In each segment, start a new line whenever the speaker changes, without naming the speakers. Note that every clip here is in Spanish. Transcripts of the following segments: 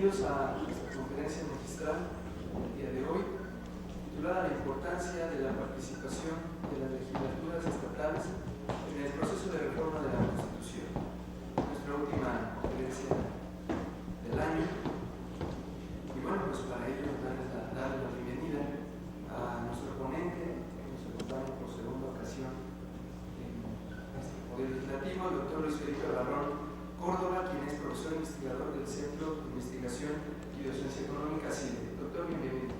bienvenidos a nuestra conferencia magistral del día de hoy, titulada La importancia de la participación de las legislaturas estatales en el proceso de reforma de la Constitución. Nuestra última conferencia del año. Y bueno, pues para ello darle la bienvenida a nuestro ponente, que nos acompaña por segunda ocasión en este Poder Legislativo, el doctor Luis Felipe Barrón Córdoba, quien es profesor investigador del Centro de Investigación y Docencia Económica, CIDE. Doctor, bienvenido.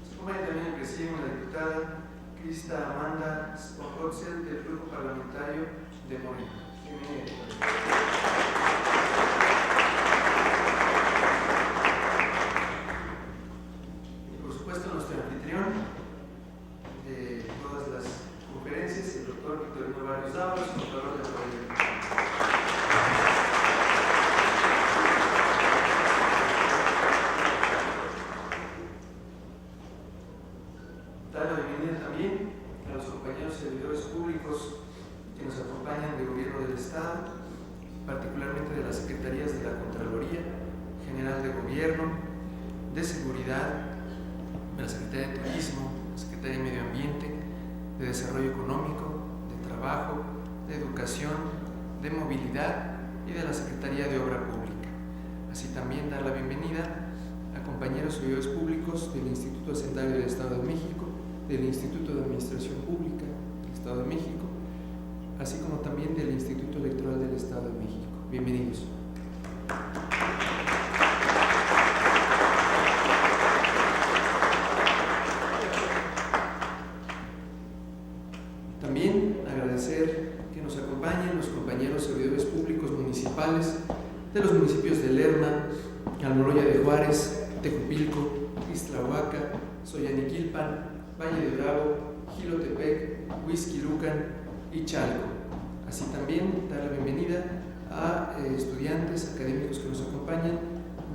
Se acompaña también el presidente, la diputada Crista Amanda Spokotzel, del Grupo Parlamentario de Morena. Bienvenida, nuestro anfitrión de todas las conferencias, el doctor Victorino Barrios Dávalos, contador de proyecto. Da la bienvenida también a los compañeros servidores públicos que nos acompañan del Gobierno del Estado, particularmente de las Secretarías de la Contraloría General de Gobierno, de Seguridad, de la Secretaría de Turismo, la Secretaría de Medio Ambiente, de Desarrollo Económico, de Trabajo, de Educación, de Movilidad y de la Secretaría de Obra Pública. Así también dar la bienvenida a compañeros servidores públicos del Instituto Hacendario del Estado de México, del Instituto de Administración Pública del Estado de México, así como también del Instituto Electoral del Estado de México. Bienvenidos. También agradecer que nos acompañen los compañeros servidores públicos municipales de los municipios de Lerma, Almoloya de Juárez, Tejupilco, Ixtlahuaca, Soyaniquilpan, Valle de Bravo, Jilotepec, Huixquilucan y Chalco. Así también dar la bienvenida a estudiantes académicos que nos acompañan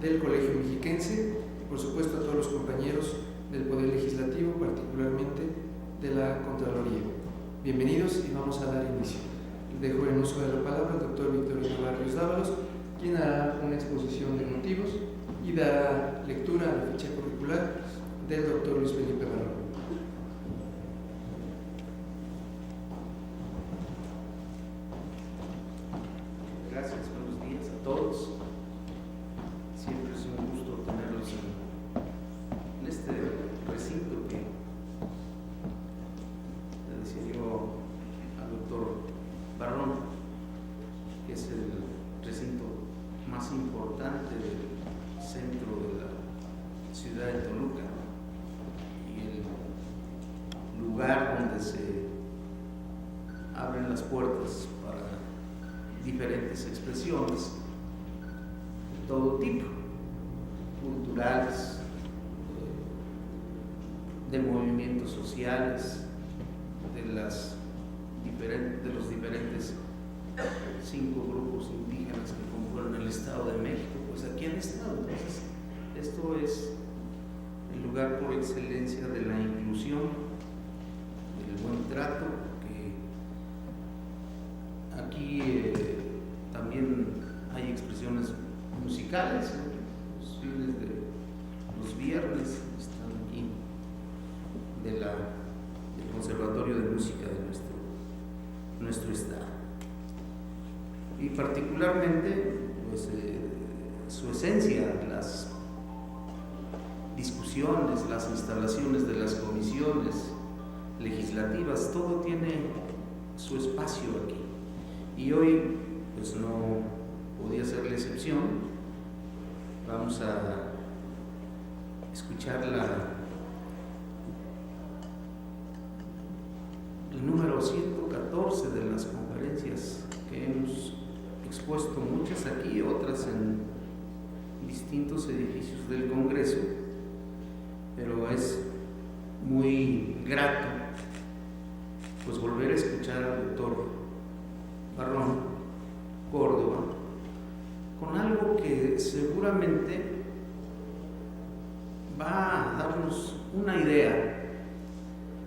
del Colegio Mexiquense y por supuesto a todos los compañeros del Poder Legislativo, particularmente de la Contraloría. Bienvenidos y vamos a dar inicio. Dejo en uso de la palabra al doctor Victorino Barrios Dávalos, quien hará una exposición de motivos y dará lectura a la ficha curricular del doctor Luis Felipe Barrón.
Gracias, buenos días a todos. Siempre es un gusto tenerlos en este recinto que le decía yo al doctor Barrón, que es el recinto más importante del centro de la ciudad de Toluca y el lugar donde se abren las puertas para diferentes expresiones de todo tipo, culturales, de movimientos sociales, de los diferentes 5 grupos indígenas que componen el Estado de México, pues aquí han estado. Entonces, esto es el lugar por excelencia de la inclusión, del buen trato, que aquí también hay expresiones musicales, los fines de los viernes están aquí del Conservatorio de Música de nuestro estado. Y particularmente, pues, su esencia, las discusiones, las instalaciones de las comisiones legislativas, todo tiene su espacio aquí. Y hoy, pues, no podía ser la excepción. Vamos a escuchar el número 114 de las conferencias que hemos expuesto, muchas aquí, otras en distintos edificios del Congreso, pero es muy grato pues volver a escuchar al doctor Barrón Córdoba con algo que seguramente va a darnos una idea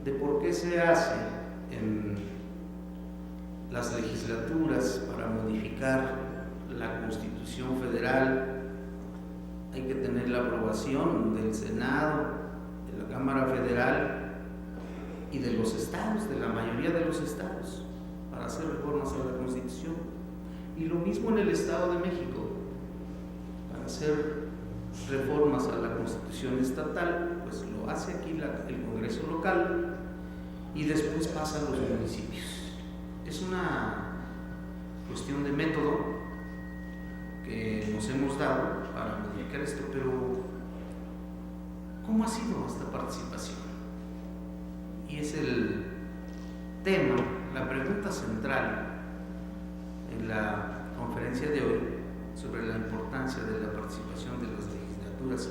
de por qué se hace en las legislaturas para modificar la Constitución Federal hay que tener la aprobación del Senado, de la Cámara Federal y de los estados, de la mayoría de los estados, para hacer reformas a la Constitución. Y lo mismo en el Estado de México, para hacer reformas a la Constitución estatal, pues lo hace aquí el Congreso local y después pasa a los municipios. Es una cuestión de método que nos hemos dado para modificar esto, pero ¿cómo ha sido esta participación? Y es el tema, la pregunta central en la conferencia de hoy sobre la importancia de la participación de las legislaturas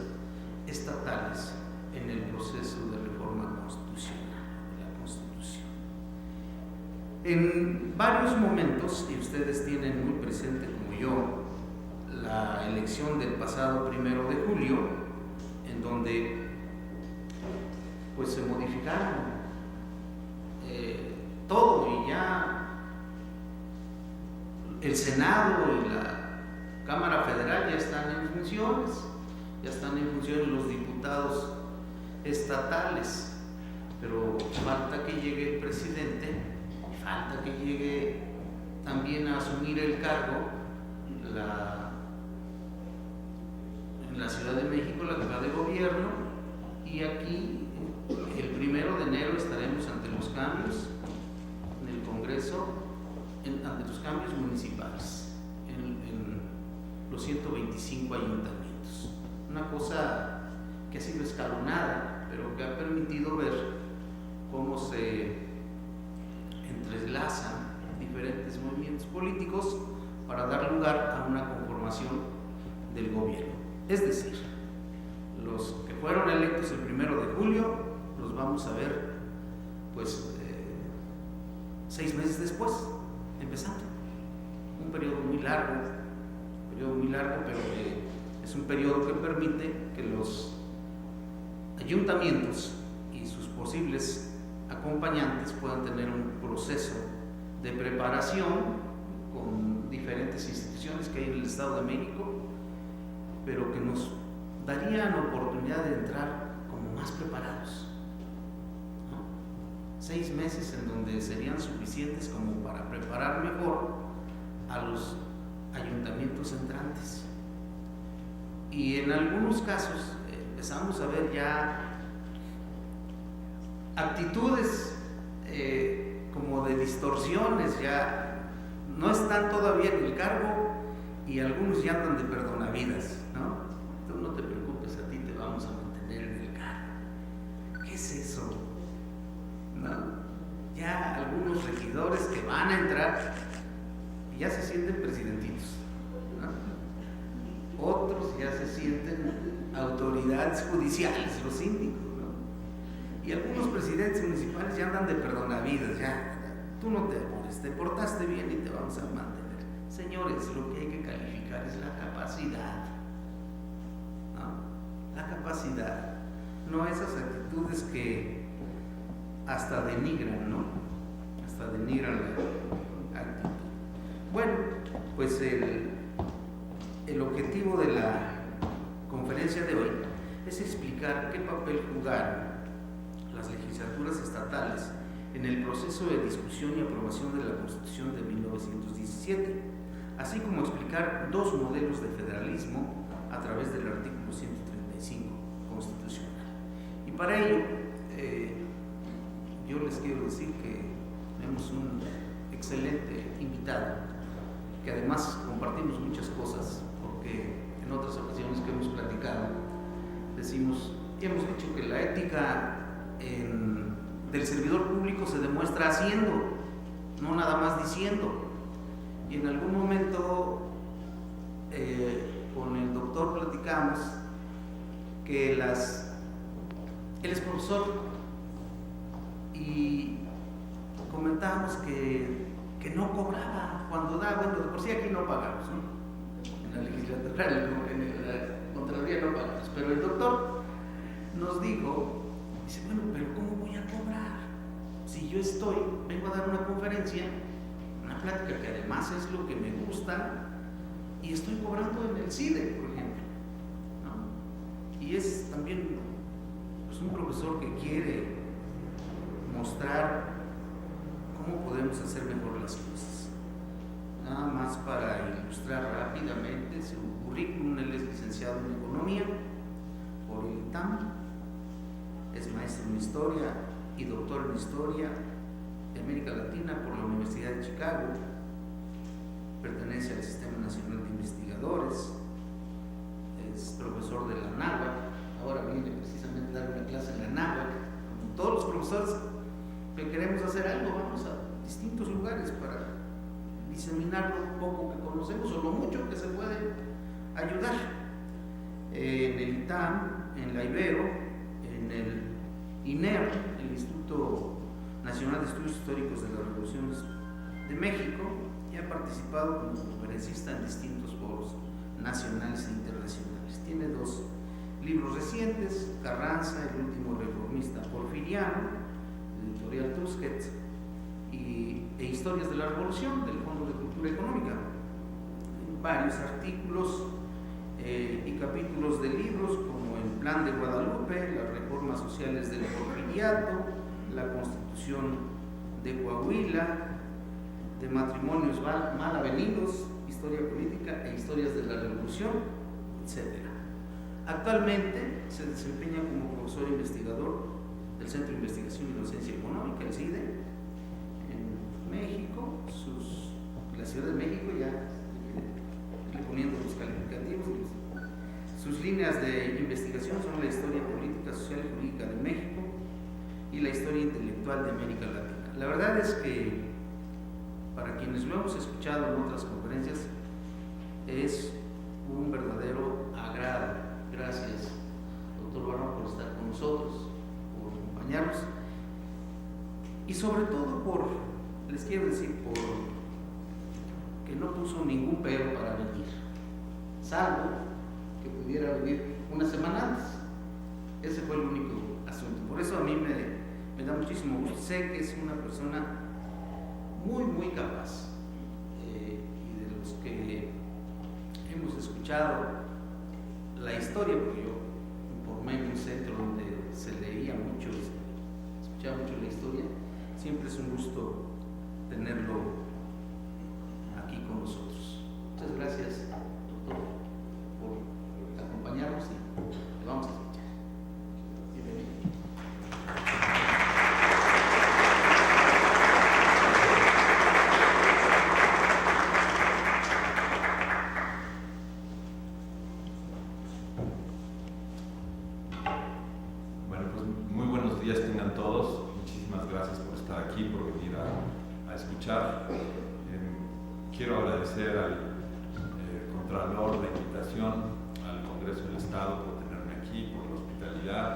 estatales en el proceso de reforma constitucional de la Constitución. En varios momentos, y ustedes tienen muy presente como yo la elección del pasado 1 de julio, en donde pues se modificaron todo, y ya el Senado y la Cámara Federal ya están en funciones, los diputados estatales, pero falta que llegue el presidente, falta que llegue también a asumir el cargo en la Ciudad de México, la jefa de gobierno, y aquí el 1 de enero estaremos ante los cambios en el Congreso, ante los cambios municipales en los 125 ayuntamientos. Una cosa que ha sido escalonada, pero que ha permitido ver cómo se entrelazan diferentes movimientos políticos para dar lugar a una conformación del gobierno. Es decir, los que fueron electos el 1 de julio los vamos a ver pues 6 meses después, empezando. Un periodo muy largo, pero que es un periodo que permite que los ayuntamientos y sus posibles acompañantes puedan tener un proceso de preparación con diferentes instituciones que hay en el Estado de México, pero que nos darían oportunidad de entrar como más preparados, ¿no? 6 meses en donde serían suficientes como para preparar mejor a los ayuntamientos entrantes. Y en algunos casos empezamos a ver ya actitudes como de distorsiones, ya no están todavía en el cargo y algunos ya andan de perdonavidas, ¿no? Tú no te preocupes, a ti te vamos a mantener en el cargo. ¿Qué es eso? ¿No? Ya algunos regidores que van a entrar y ya se sienten presidentitos, ¿no? Otros ya se sienten autoridades judiciales, los síndicos, ¿no? Y algunos presidentes municipales ya andan de perdonavidas, ya, tú no te apures, te portaste bien y te vamos a mantener. Señores, lo que hay que calificar es la capacidad, ¿no? La capacidad, no esas actitudes que hasta denigran, ¿no? Hasta denigran la actitud. Bueno, pues el objetivo de la conferencia de hoy es explicar qué papel jugaron las legislaturas estatales en el proceso de discusión y aprobación de la Constitución de 1917, así como explicar 2 modelos de federalismo a través del artículo 135 constitucional. Y para ello, yo les quiero decir que tenemos un excelente invitado, que además compartimos muchas cosas, porque en otras ocasiones que hemos platicado, decimos y hemos dicho que la ética del servidor público se demuestra haciendo, no nada más diciendo. Y en algún momento con el doctor platicamos que él es profesor y comentábamos que no cobraba cuando daba, bueno, de por sí aquí no pagamos, ¿no? En la legislatura, en la Contraloría no pagamos, pero el doctor nos dijo, dice, bueno, pero ¿cómo voy a cobrar? Si si yo vengo a dar una conferencia, una plática que además es lo que me gusta, y estoy cobrando en el CIDE, por ejemplo, ¿no? Y es también pues, un profesor que quiere mostrar cómo podemos hacer mejor las cosas. Nada más para ilustrar rápidamente su currículum: él es licenciado en Economía por el ITAM, es maestro en Historia y doctor en Historia de América Latina por la Universidad de Chicago, pertenece al Sistema Nacional de Investigadores, es profesor de la ANAHUAC, ahora viene precisamente a dar una clase en la ANAHUAC. Como todos los profesores que queremos hacer algo, vamos a distintos lugares para diseminar lo poco que conocemos o lo mucho que se puede ayudar. En el ITAM, en la Ibero, en el INER, el Instituto Nacional de Estudios Históricos de las Revoluciones de México, y ha participado como conferencista en distintos foros nacionales e internacionales. Tiene 2 libros recientes: Carranza, el último reformista porfiriano, editorial Tusquets, e Historias de la Revolución, del Fondo de Cultura Económica. Varios artículos y capítulos de libros como El Plan de Guadalupe, Las Reformas Sociales del Porfiriato, La Constitución de Coahuila, de Matrimonios Mal Avenidos, Historia Política e Historias de la Revolución, etc. Actualmente se desempeña como profesor investigador del Centro de Investigación y Docencia Económica, el CIDE, en México. La Ciudad de México, ya le poniendo los calificativos. Sus líneas de investigación son la historia política, social y jurídica de México y la historia intelectual de América Latina. La verdad es que, para quienes lo hemos escuchado en otras conferencias, es un verdadero agrado. Gracias, doctor Barón, por estar con nosotros, por acompañarnos, y sobre todo les quiero decir, por que no puso ningún pero para venir, salvo que pudiera venir una semana antes. Ese fue el único asunto. Por eso a mí me da muchísimo gusto. Sé que es una persona muy, muy capaz, y de los que hemos escuchado la historia, porque yo formé en un centro donde se leía mucho, se escuchaba mucho la historia. Siempre es un gusto tenerlo aquí con nosotros. Muchas gracias, doctor, por acompañarnos, y le vamos a escuchar. Bienvenido.
Bueno, pues muy buenos días tengan todos. Muchísimas gracias por estar aquí, por venir a escuchar. Quiero agradecer al Contralor la invitación, al Congreso del Estado por tenerme aquí, por la hospitalidad,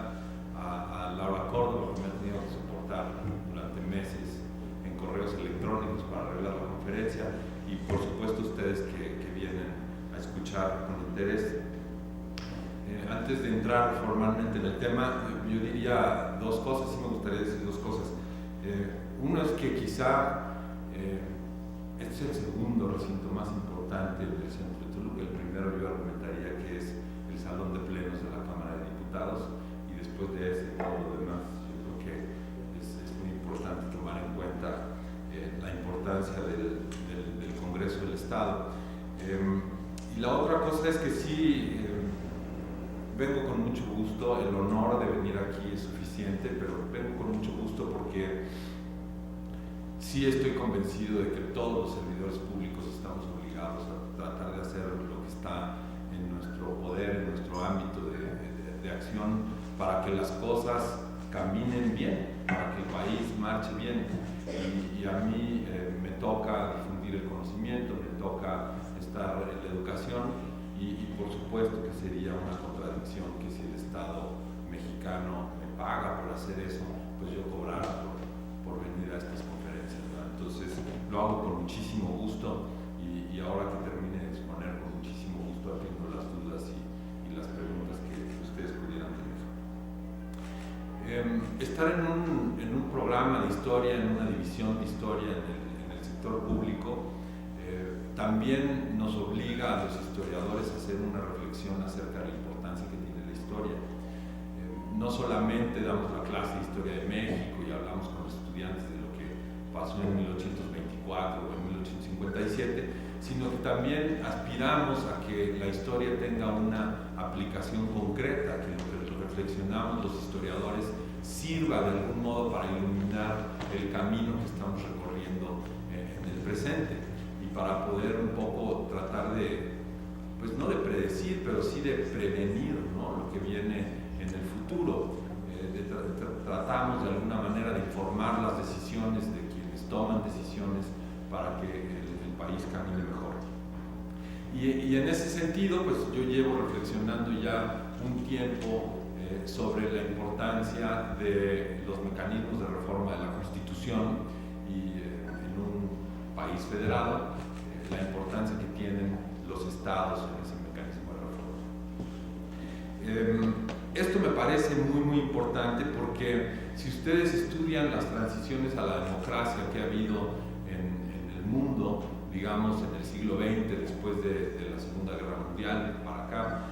a Laura Córdoba, que me ha tenido que soportar durante meses en correos electrónicos para arreglar la conferencia, y por supuesto ustedes que vienen a escuchar con interés. Antes de entrar formalmente en el tema, yo diría 2 cosas, sí me gustaría decir 2 cosas. Uno es que quizá este es el segundo recinto más importante del centro de Toluca. El primero yo argumentaría que es el Salón de Plenos de la Cámara de Diputados, y después de ese todo lo demás. Yo creo que es muy importante tomar en cuenta la importancia del Congreso del Estado. Y la otra cosa es que sí, vengo con mucho gusto. El honor de venir aquí es suficiente, pero vengo con mucho gusto porque sí estoy convencido de que todos los servidores públicos estamos obligados a tratar de hacer lo que está en nuestro poder, en nuestro ámbito de acción, para que las cosas caminen bien, para que el país marche bien. Y a mí me toca difundir el conocimiento, me toca estar en la educación, y por supuesto que sería una contradicción que si el Estado mexicano me paga por hacer eso, pues yo cobrara por venir a estas conferencias, ¿verdad? Entonces lo hago con muchísimo gusto, y ahora que termine de exponer, con muchísimo gusto atiendo las dudas y las preguntas que ustedes pudieran tener. estar en un programa de historia, en una división de historia en el sector público, también nos obliga a los historiadores a hacer una reflexión acerca de la importancia que tiene la historia. No solamente damos la clase de Historia de México y hablamos con los estudiantes de lo que pasó en 1824 o en 1857, sino que también aspiramos a que la historia tenga una aplicación concreta, que lo que reflexionamos los historiadores sirva de algún modo para iluminar el camino que estamos recorriendo en el presente, y para poder un poco tratar de, pues no de predecir, pero sí de prevenir, ¿no?, lo que viene en el futuro. Tratamos de alguna manera de informar las decisiones de quienes toman decisiones para que el país camine mejor. Y en ese sentido, pues yo llevo reflexionando ya un tiempo sobre la importancia de los mecanismos de reforma de la Constitución, y en un país federado, la importancia que tienen los estados en ese mecanismo de reforma. Esto me parece muy importante porque si ustedes estudian las transiciones a la democracia que ha habido en el mundo, digamos en el siglo XX, después de la Segunda Guerra Mundial para acá,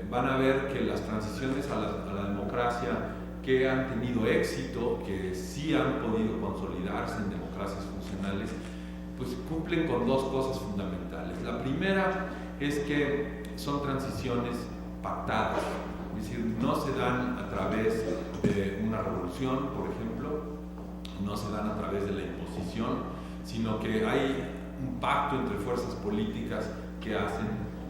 van a ver que las transiciones a la democracia que han tenido éxito, que sí han podido consolidarse en democracias funcionales, pues cumplen con dos cosas fundamentales. La primera es que son transiciones pactadas, es decir, no se dan a través de una revolución, por ejemplo, no se dan a través de la imposición, sino que hay un pacto entre fuerzas políticas que hacen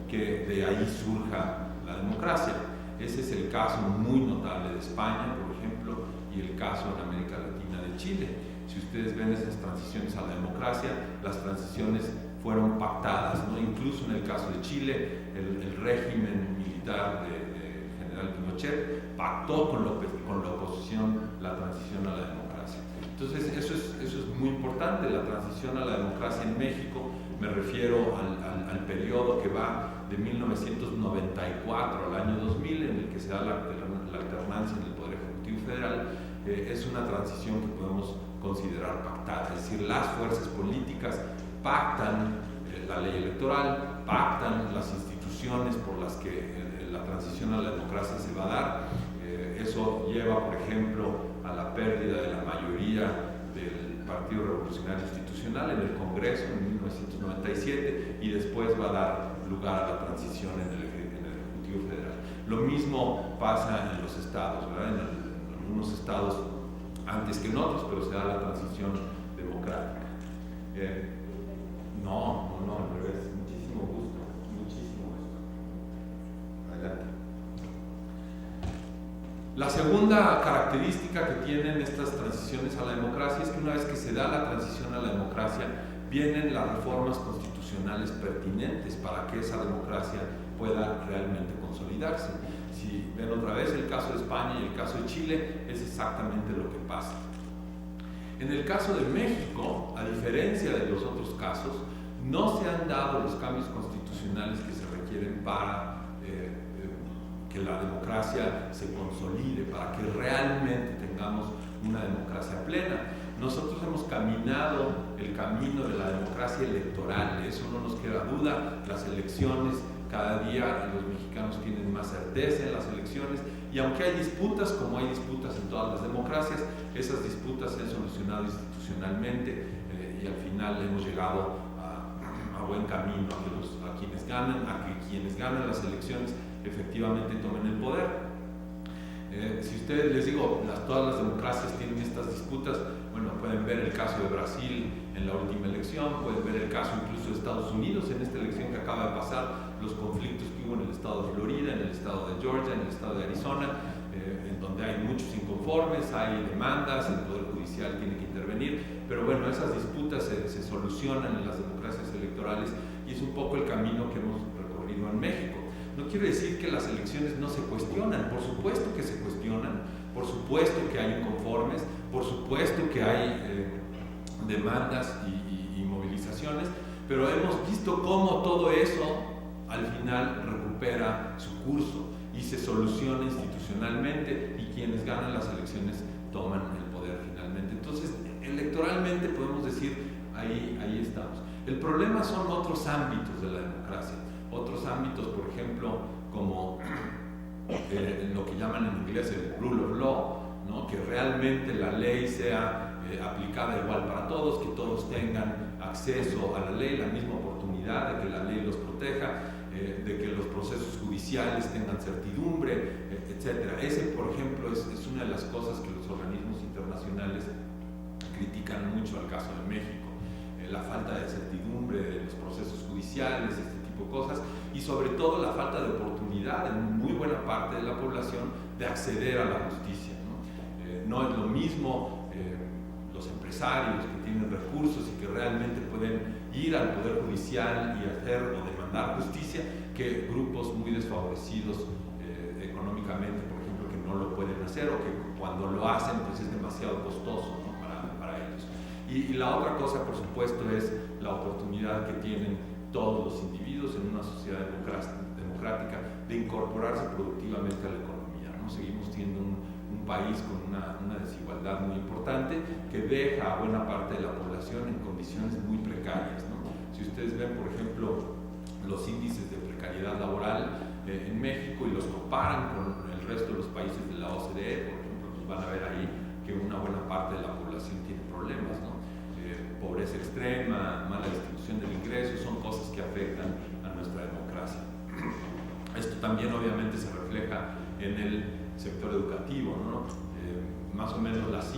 que de ahí surja la democracia. Ese es el caso muy notable de España, por ejemplo, y el caso en América Latina de Chile. Si ustedes ven esas transiciones a la democracia, las transiciones fueron pactadas, ¿no? Incluso en el caso de Chile, el régimen militar de general Pinochet pactó con la oposición la transición a la democracia. Entonces eso es muy importante, la transición a la democracia en México. Me refiero al periodo que va de 1994 al año 2000, en el que se da la alternancia en el Poder Ejecutivo Federal. Es una transición que podemos considerar pactada, es decir, las fuerzas políticas pactan la ley electoral, pactan las instituciones por las que la transición a la democracia se va a dar. Eso lleva, por ejemplo, a la pérdida de la mayoría del Partido Revolucionario Institucional en el Congreso en 1997, y después va a dar lugar a la transición en el Ejecutivo Federal. Lo mismo pasa en los estados, ¿verdad? En algunos estados antes que en otros, pero se da la transición democrática. No, al revés. Muchísimo gusto. Adelante. La segunda característica que tienen estas transiciones a la democracia es que una vez que se da la transición a la democracia, vienen las reformas constitucionales pertinentes para que esa democracia pueda realmente consolidarse. Si ven otra vez el caso de España y el caso de Chile, es exactamente lo que pasa. En el caso de México, a diferencia de los otros casos, no se han dado los cambios constitucionales que se requieren para que la democracia se consolide, para que realmente tengamos una democracia plena. Nosotros hemos caminado el camino de la democracia electoral, de eso no nos queda duda. Las elecciones, cada día los mexicanos tienen más certeza en las elecciones, y aunque hay disputas, como hay disputas en todas las democracias, esas disputas se han solucionado institucionalmente, y al final hemos llegado a buen camino, a que quienes ganan las elecciones efectivamente tomen el poder. Si ustedes, les digo, todas las democracias tienen estas disputas. Bueno, pueden ver el caso de Brasil en la última elección, pueden ver el caso incluso de Estados Unidos en esta elección que acaba de pasar, los conflictos que hubo en el estado de Florida, en el estado de Georgia, en el estado de Arizona, en donde hay muchos inconformes, hay demandas, el Poder Judicial tiene que intervenir, pero bueno, esas disputas se solucionan en las democracias electorales, y es un poco el camino que hemos recorrido en México. No quiero decir que las elecciones no se cuestionan, por supuesto que se cuestionan, por supuesto que hay inconformes, por supuesto que hay demandas y movilizaciones, pero hemos visto cómo todo eso al final recupera su curso y se soluciona institucionalmente, y quienes ganan las elecciones toman el poder finalmente. Entonces, electoralmente podemos decir, ahí estamos. El problema son otros ámbitos de la democracia, otros ámbitos, por ejemplo, como lo que llaman en inglés el rule of law, ¿no? Que realmente la ley sea aplicada igual para todos, que todos tengan acceso a la ley, la misma oportunidad de que la ley los proteja, de que los procesos judiciales tengan certidumbre, etc. Ese, por ejemplo, es una de las cosas que los organismos internacionales critican mucho al caso de México, la falta de certidumbre de los procesos judiciales, este tipo de cosas, y sobre todo la falta de oportunidad en muy buena parte de la población de acceder a la justicia, ¿no? No es lo mismo los empresarios que tienen recursos y que realmente pueden ir al Poder Judicial y hacer o demandar justicia, que grupos muy desfavorecidos económicamente, por ejemplo, que no lo pueden hacer, o que cuando lo hacen pues es demasiado costoso, ¿no? para ellos. Y la otra cosa, por supuesto, es la oportunidad que tienen todos los individuos en una sociedad democrática de incorporarse productivamente a la economía, ¿no? Seguimos siendo un país con una desigualdad muy importante que deja a buena parte de la población en condiciones muy precarias, ¿no? Si ustedes ven, por ejemplo, los índices de precariedad laboral en México y los comparan con el resto de los países de la OCDE, por ejemplo, pues van a ver ahí que una buena parte de la población tiene problemas, ¿no? Pobreza extrema, mala distribución del ingreso, son cosas que afectan a nuestra democracia. Esto también obviamente se refleja en el sector educativo, ¿no? Más o menos las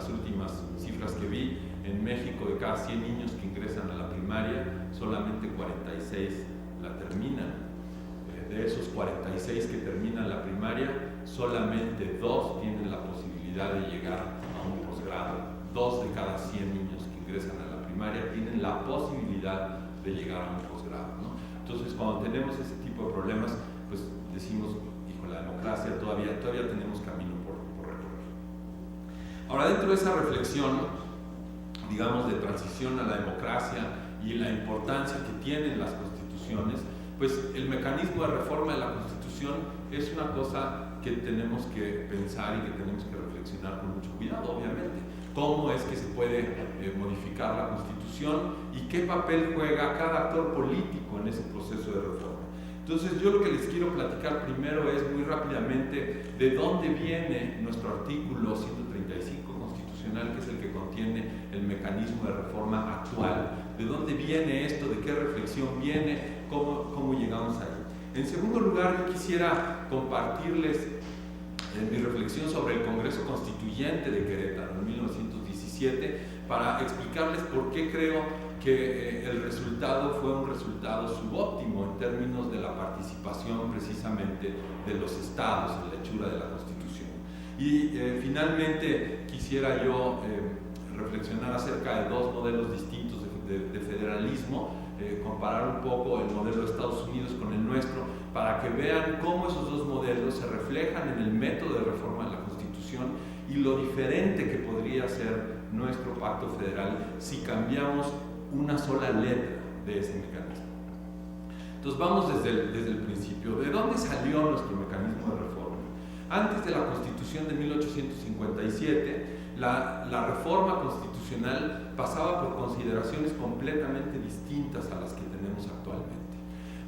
últimas cifras que vi, en México de cada 100 niños que ingresan a la primaria, solamente 46 la terminan. De esos 46 que terminan la primaria, solamente 2 tienen la posibilidad de llegar a un posgrado. 2 de cada 100 niños que ingresan a la primaria tienen la posibilidad de llegar a un posgrado, ¿no? Entonces, cuando tenemos ese tipo de problemas, pues decimos, hijo, la democracia todavía tenemos camino por recorrer. Ahora, dentro de esa reflexión, digamos, de transición a la democracia y la importancia que tienen las constituciones, pues el mecanismo de reforma de la Constitución es una cosa que tenemos que pensar y que tenemos que reflexionar con mucho cuidado, obviamente. ¿Cómo es que se puede modificar la Constitución y qué papel juega cada actor político en ese proceso de reforma? Entonces, yo lo que les quiero platicar primero es muy rápidamente de dónde viene nuestro artículo 135 constitucional, que es el que contiene el mecanismo de reforma actual. ¿De dónde viene esto? ¿De qué reflexión viene? ¿Cómo llegamos ahí? En segundo lugar, yo quisiera compartirles mi reflexión sobre el Congreso Constituyente de Querétaro en 1917 para explicarles por qué creo que el resultado fue un resultado subóptimo en términos de la participación precisamente de los estados en la hechura de la Constitución. Y finalmente quisiera yo reflexionar acerca de 2 modelos distintos de federalismo, comparar un poco el modelo de Estados Unidos con el nuestro, para que vean cómo esos 2 modelos se reflejan en el método de reforma de la Constitución y lo diferente que podría ser nuestro pacto federal si cambiamos una sola letra de ese mecanismo. Entonces vamos desde el principio. ¿De dónde salió nuestro mecanismo de reforma? Antes de la Constitución de 1857, la reforma constitucional pasaba por consideraciones completamente distintas a las que tenemos actualmente.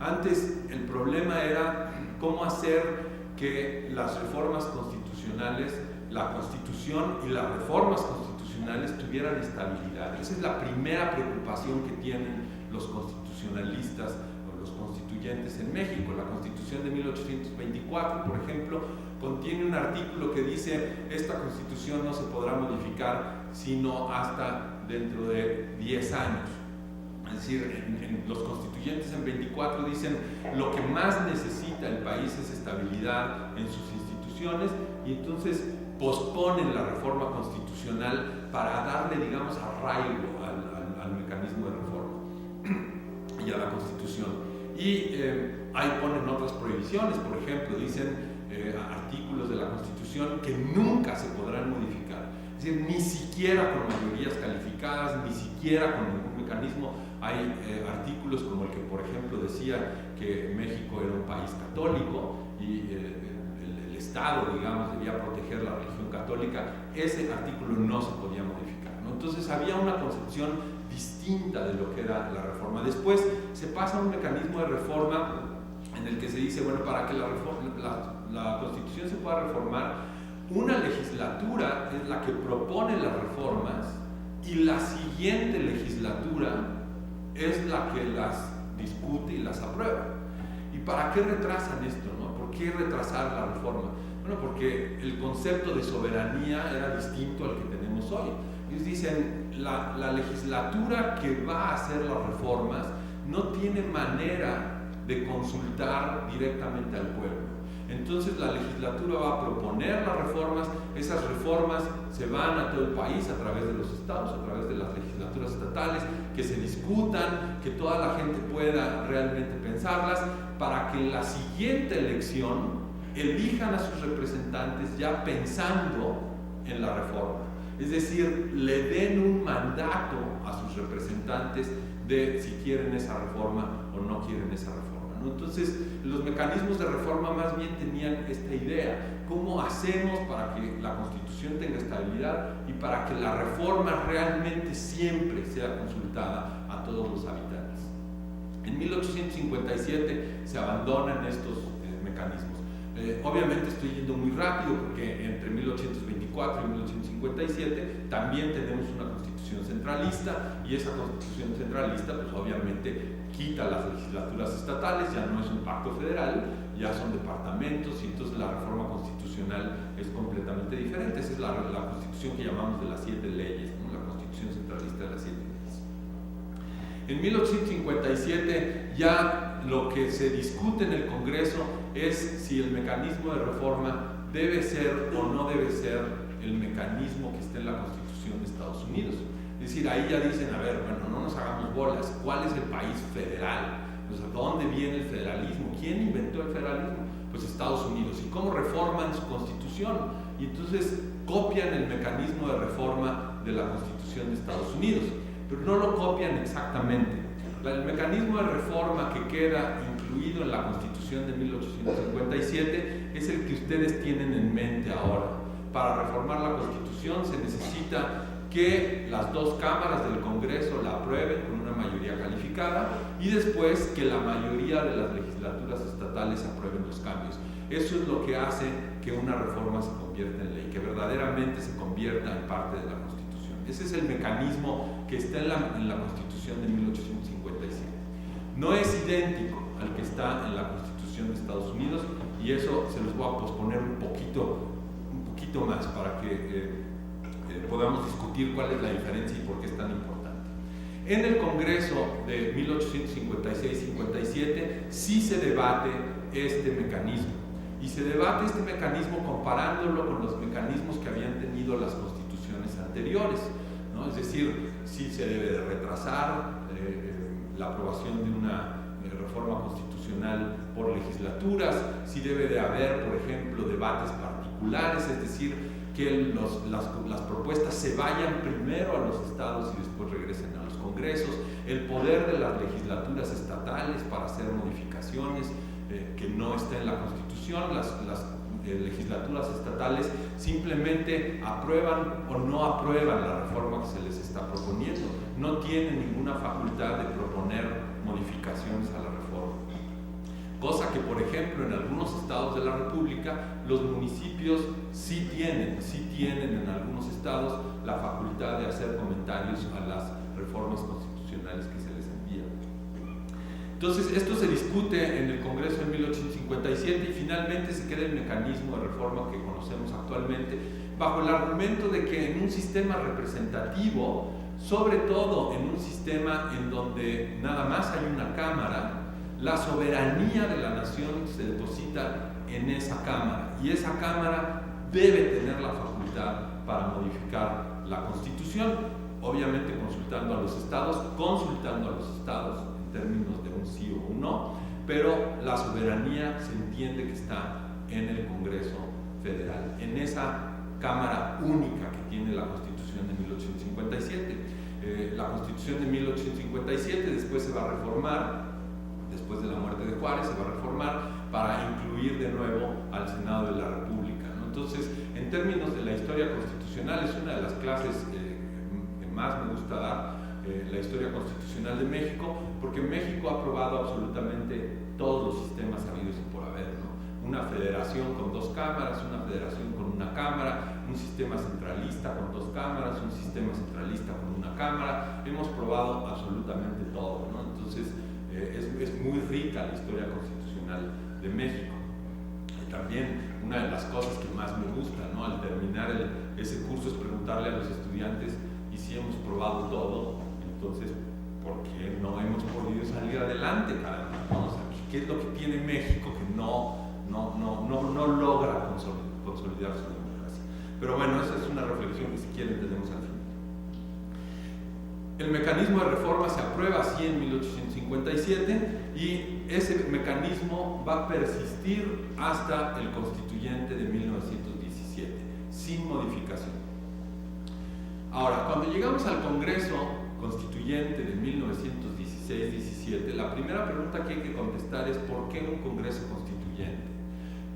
Antes el problema era cómo hacer que las reformas constitucionales, la Constitución y las reformas constitucionales tuvieran estabilidad. Esa es la primera preocupación que tienen los constitucionalistas o los constituyentes en México. La Constitución de 1824, por ejemplo, contiene un artículo que dice: esta Constitución no se podrá modificar sino hasta dentro de 10 años. Es decir, los constituyentes en 24 dicen lo que más necesita el país es estabilidad en sus instituciones, y entonces posponen la reforma constitucional para darle, digamos, arraigo al mecanismo de reforma y a la Constitución. Y ahí ponen otras prohibiciones, por ejemplo, dicen artículos de la Constitución que nunca se podrán modificar. Es decir, ni siquiera con mayorías calificadas, ni siquiera con ningún mecanismo. Hay artículos como el que, por ejemplo, decía que México era un país católico y el Estado, digamos, debía proteger la religión católica, ese artículo no se podía modificar, ¿no? Entonces había una concepción distinta de lo que era la reforma. Después se pasa a un mecanismo de reforma en el que se dice, bueno, para que la Constitución se pueda reformar, una legislatura es la que propone las reformas y la siguiente legislatura es la que las discute y las aprueba. ¿Y para qué retrasan esto, no? ¿Por qué retrasar la reforma? Bueno, porque el concepto de soberanía era distinto al que tenemos hoy. Ellos dicen, la legislatura que va a hacer las reformas no tiene manera de consultar directamente al pueblo. Entonces la legislatura va a proponer las reformas, esas reformas se van a todo el país a través de los estados, a través de las legislaturas estatales, que se discutan, que toda la gente pueda realmente pensarlas, para que en la siguiente elección elijan a sus representantes ya pensando en la reforma. Es decir, le den un mandato a sus representantes de si quieren esa reforma o no quieren esa reforma, ¿no? Entonces, los mecanismos de reforma más bien tenían esta idea: ¿cómo hacemos para que la Constitución tenga estabilidad y para que la reforma realmente siempre sea consultada a todos los habitantes? En 1857 se abandonan estos mecanismos. Obviamente estoy yendo muy rápido porque entre 1824 y 1857 también tenemos una constitución centralista, y esa constitución centralista pues obviamente quita las legislaturas estatales, ya no es un pacto federal, ya son departamentos, y entonces la reforma constitucional es completamente diferente. Esa es la constitución que llamamos de las 7 leyes, ¿no? La constitución centralista de las 7 leyes. En 1857 ya lo que se discute en el Congreso es si el mecanismo de reforma debe ser o no debe ser el mecanismo que está en la Constitución de Estados Unidos. Es decir, ahí ya dicen, a ver, bueno, no nos hagamos bolas, ¿cuál es el país federal? O sea, ¿dónde viene el federalismo? ¿Quién inventó el federalismo? Pues Estados Unidos. ¿Y cómo reforman su Constitución? Y entonces copian el mecanismo de reforma de la Constitución de Estados Unidos, pero no lo copian exactamente. El mecanismo de reforma que queda incluido en la Constitución de 1857 es el que ustedes tienen en mente ahora. Para reformar la Constitución se necesita que las 2 cámaras del Congreso la aprueben con una mayoría calificada, y después que la mayoría de las legislaturas estatales aprueben los cambios. Eso es lo que hace que una reforma se convierta en ley, que verdaderamente se convierta en parte de la Constitución. Ese es el mecanismo que está en la Constitución de 1857. No es idéntico al que está en la Constitución de Estados Unidos, y eso se los voy a posponer un poquito más para que podamos discutir cuál es la diferencia y por qué es tan importante. En el Congreso de 1856-57 sí se debate este mecanismo, y se debate este mecanismo comparándolo con los mecanismos que habían tenido las constituciones anteriores, ¿no? Es decir, si se debe de retrasar la aprobación de una reforma constitucional por legislaturas, si debe de haber, por ejemplo, debates particulares, es decir, que las propuestas se vayan primero a los estados y después regresen a los congresos, el poder de las legislaturas estatales para hacer modificaciones que no está en la Constitución. Las legislaturas estatales simplemente aprueban o no aprueban la reforma que se les está proponiendo, no tienen ninguna facultad de proponer modificaciones a la reforma. Cosa que, por ejemplo, en algunos estados de la República, los municipios sí tienen en algunos estados la facultad de hacer comentarios a las reformas constitucionales que se les envían. Entonces, esto se discute en el Congreso en 1857 y finalmente se crea el mecanismo de reforma que conocemos actualmente, bajo el argumento de que en un sistema representativo, sobre todo en un sistema en donde nada más hay una cámara, la soberanía de la nación se deposita en esa cámara, y esa cámara debe tener la facultad para modificar la Constitución, obviamente consultando a los estados en términos de un sí o un no, pero la soberanía se entiende que está en el Congreso Federal, en esa cámara única que tiene la Constitución de 1857. La Constitución de 1857 después se va a reformar, después de la muerte de Juárez, se va a reformar para incluir de nuevo al Senado de la República, ¿no? Entonces, en términos de la historia constitucional, es una de las clases que más me gusta dar, la historia constitucional de México, porque México ha aprobado absolutamente todos los sistemas habidos y por haber, ¿no? Una federación con 2 cámaras, una federación con una cámara, un sistema centralista con 2 cámaras, un sistema centralista con una cámara. Hemos probado absolutamente todo, ¿no? Entonces, es muy rica la historia constitucional de México. Y también una de las cosas que más me gusta, ¿no?, al terminar ese curso es preguntarle a los estudiantes: ¿y si hemos probado todo? Entonces, ¿por qué no hemos podido salir adelante, caramba, ¿no? O sea, ¿qué es lo que tiene México que no logra consolidar su democracia? Pero bueno, esa es una reflexión que, si quieren, tenemos al fin. El mecanismo de reforma se aprueba así en 1857 y ese mecanismo va a persistir hasta el constituyente de 1917, sin modificación. Ahora, cuando llegamos al Congreso Constituyente de 1916-17, la primera pregunta que hay que contestar es: ¿por qué un Congreso Constituyente?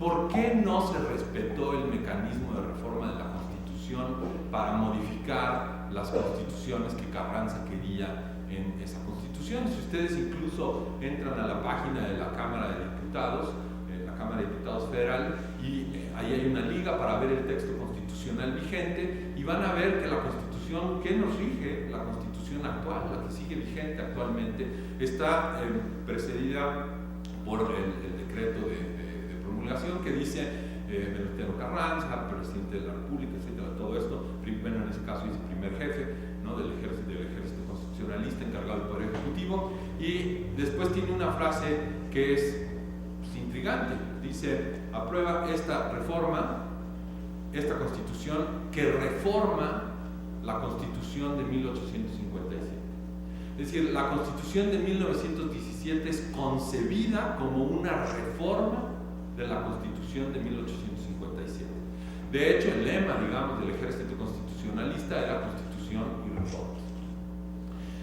¿Por qué no se respetó el mecanismo de reforma de la Constitución para modificar las constituciones que Carranza quería en esa Constitución? Si ustedes incluso entran a la página de la Cámara de Diputados, la Cámara de Diputados Federal, y ahí hay una liga para ver el texto constitucional vigente, y van a ver que la Constitución que nos rige, la Constitución actual, la que sigue vigente actualmente, está precedida por el decreto de promulgación que dice Venustiano Carranza, presidente de la República, etcétera, todo esto. Bueno, en ese caso dice primer jefe, ¿no?, del ejército constitucionalista encargado del Poder Ejecutivo, y después tiene una frase que es intrigante. Dice: aprueba esta reforma, esta Constitución que reforma la Constitución de 1857. Es decir, la Constitución de 1917 es concebida como una reforma de la Constitución de 1857. De hecho, el lema, digamos, del ejército constitucionalista era Constitución y reformas.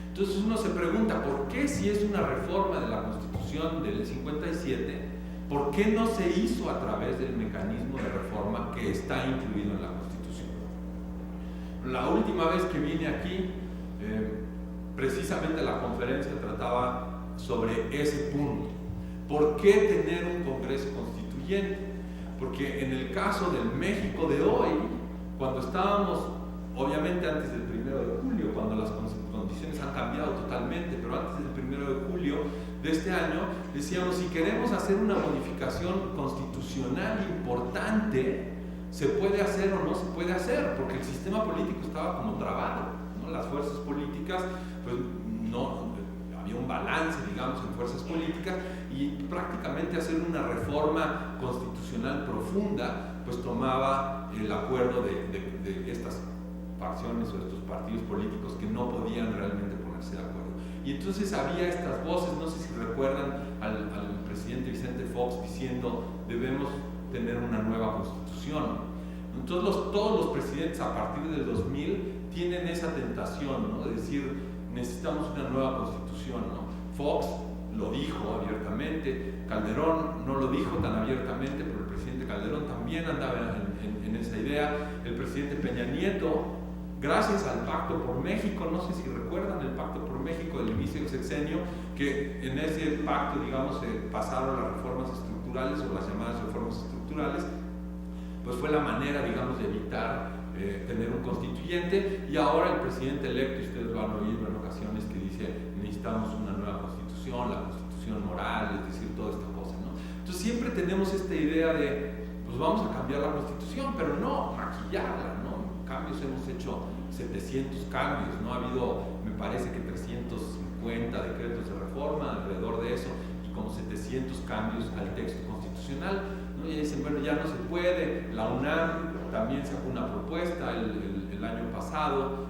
Entonces uno se pregunta: ¿por qué, si es una reforma de la Constitución del 57, por qué no se hizo a través del mecanismo de reforma que está incluido en la Constitución? La última vez que vine aquí, precisamente la conferencia trataba sobre ese punto. ¿Por qué tener un Congreso Constituyente? Porque en el caso del México de hoy, cuando estábamos, obviamente antes del 1 de julio, cuando las condiciones han cambiado totalmente, pero antes del 1 de julio de este año, decíamos: si queremos hacer una modificación constitucional importante, ¿se puede hacer o no se puede hacer? Porque el sistema político estaba como trabado, ¿no? Las fuerzas políticas, pues no había un balance, digamos, en fuerzas políticas, y prácticamente hacer una reforma constitucional profunda pues tomaba el acuerdo de estas facciones o estos partidos políticos que no podían realmente ponerse de acuerdo. Y entonces había estas voces, no sé si recuerdan al presidente Vicente Fox diciendo: debemos tener una nueva Constitución. Entonces todos los presidentes a partir del 2000 tienen esa tentación, ¿no?, de decir: necesitamos una nueva Constitución, ¿no? Fox lo dijo abiertamente, Calderón no lo dijo tan abiertamente, pero el presidente Calderón también andaba en esa idea. El presidente Peña Nieto, gracias al Pacto por México, no sé si recuerdan el Pacto por México del inicio del sexenio, que en ese pacto, digamos, se pasaron las reformas estructurales o las llamadas reformas estructurales, pues fue la manera, digamos, de evitar tener un constituyente. Y ahora el presidente electo, ustedes lo han oído en ocasiones, que dice: necesitamos una nueva Constitución, la Constitución moral, es decir, toda esta cosa, ¿no? Entonces siempre tenemos esta idea de: pues vamos a cambiar la Constitución, pero no maquillarla, ¿no? Cambios, hemos hecho 700 cambios, ¿no? Ha habido, me parece que 350 decretos de reforma, alrededor de eso, y como 700 cambios al texto constitucional, ¿no? Y dicen: bueno, ya no se puede. La UNAM también sacó una propuesta el año pasado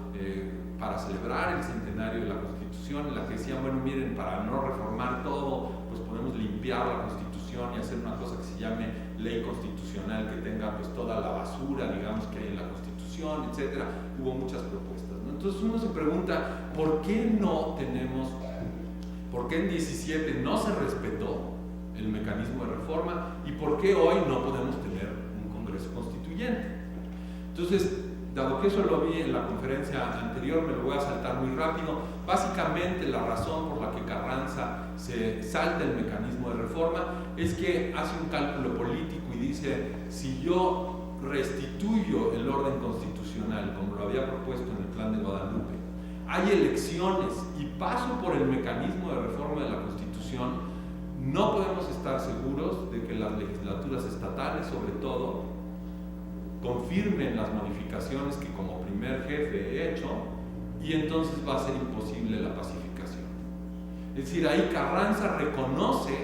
para celebrar el centenario de la Constitución, en la que decían: bueno, miren, para no reformar todo, pues podemos limpiar la Constitución y hacer una cosa que se llame ley constitucional, que tenga pues toda la basura, digamos, que hay en la Constitución, etcétera. Hubo muchas propuestas, ¿no? Entonces uno se pregunta: ¿por qué no tenemos, por qué en 17 no se respetó el mecanismo de reforma? qué hoy no podemos tener un Congreso Constituyente. Entonces, dado que eso lo vi en la conferencia anterior, me lo voy a saltar muy rápido. Básicamente la razón por la que Carranza se salta el mecanismo de reforma es que hace un cálculo político y dice, si yo restituyo el orden constitucional como lo había propuesto en el Plan de Guadalupe, hay elecciones y paso por el mecanismo de reforma de la Constitución, no podemos estar seguros de que las legislaturas estatales, sobre todo, confirmen las modificaciones que como primer jefe he hecho, y entonces va a ser imposible la pacificación. Es decir, ahí Carranza reconoce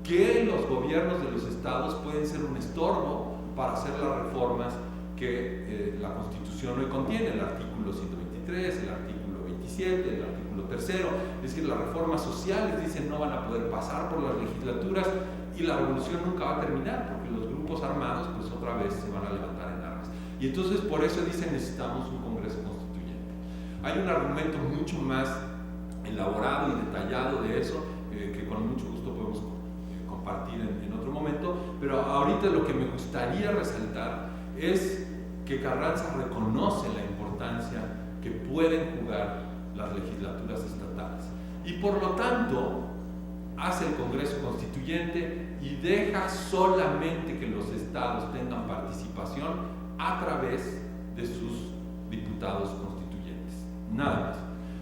que los gobiernos de los estados pueden ser un estorbo para hacer las reformas que la Constitución hoy contiene, el artículo 123, el artículo 27, el artículo 3, es decir, las reformas sociales, dicen, no van a poder pasar por las legislaturas y la revolución nunca va a terminar, porque los grupos armados pues otra vez se van a levantar en armas. Y entonces por eso dicen, necesitamos un Congreso Constituyente. Hay un argumento mucho más elaborado y detallado de eso, que con mucho gusto podemos compartir en otro momento, pero ahorita lo que me gustaría resaltar es que Carranza reconoce la importancia que pueden jugar las legislaturas estatales y por lo tanto hace el Congreso Constituyente y deja solamente que los estados tengan participación a través de sus diputados constituyentes, nada más.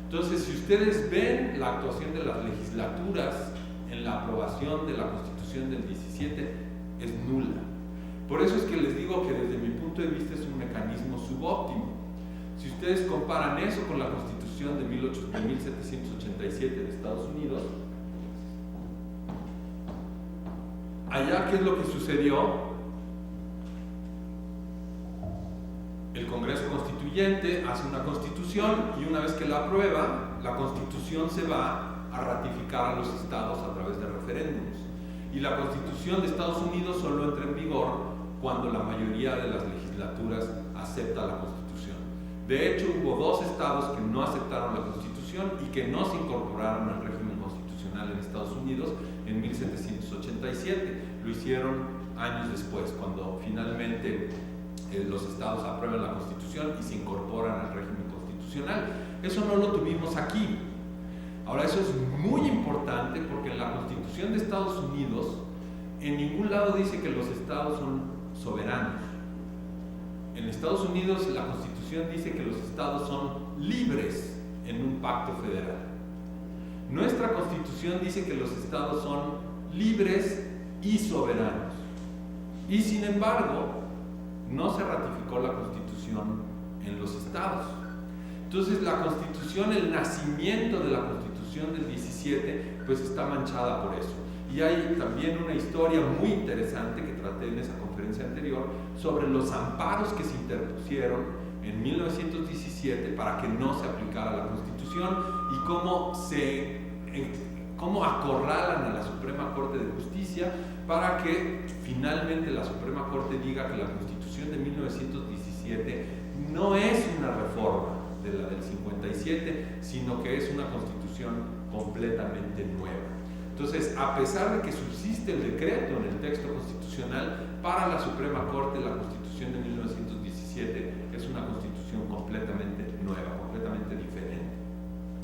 Entonces, si ustedes ven la actuación de las legislaturas en la aprobación de la Constitución del 17, es nula. Por eso es que les digo que desde mi punto de vista es un mecanismo subóptimo. Si ustedes comparan eso con la Constitución de 1787 de Estados Unidos, allá, ¿qué es lo que sucedió? El Congreso Constituyente hace una constitución y una vez que la aprueba, la constitución se va a ratificar a los estados a través de referéndums. Y la Constitución de Estados Unidos solo entra en vigor cuando la mayoría de las legislaturas acepta la Constitución. De hecho, hubo 2 estados que no aceptaron la Constitución y que no se incorporaron al régimen constitucional en Estados Unidos en 1787. Lo hicieron años después, cuando finalmente los estados aprueban la Constitución y se incorporan al régimen constitucional. Eso no lo tuvimos aquí. Ahora, eso es muy importante porque en la Constitución de Estados Unidos en ningún lado dice que los estados son soberanos. En Estados Unidos la Constitución dice que los estados son libres en un pacto federal. Nuestra Constitución dice que los estados son libres y soberanos. Y sin embargo, no se ratificó la Constitución en los estados. Entonces la Constitución, el nacimiento de la Constitución del 17, pues está manchada por eso. Y hay también una historia muy interesante que traté en esa conferencia anterior sobre los amparos que se interpusieron en 1917 para que no se aplicara la Constitución y cómo acorralan a la Suprema Corte de Justicia para que finalmente la Suprema Corte diga que la Constitución de 1917 no es una reforma de la del 57, sino que es una Constitución completamente nueva. Entonces, a pesar de que subsiste el decreto en el texto constitucional, para la Suprema Corte la Constitución de 1917 es una Constitución completamente nueva, completamente diferente.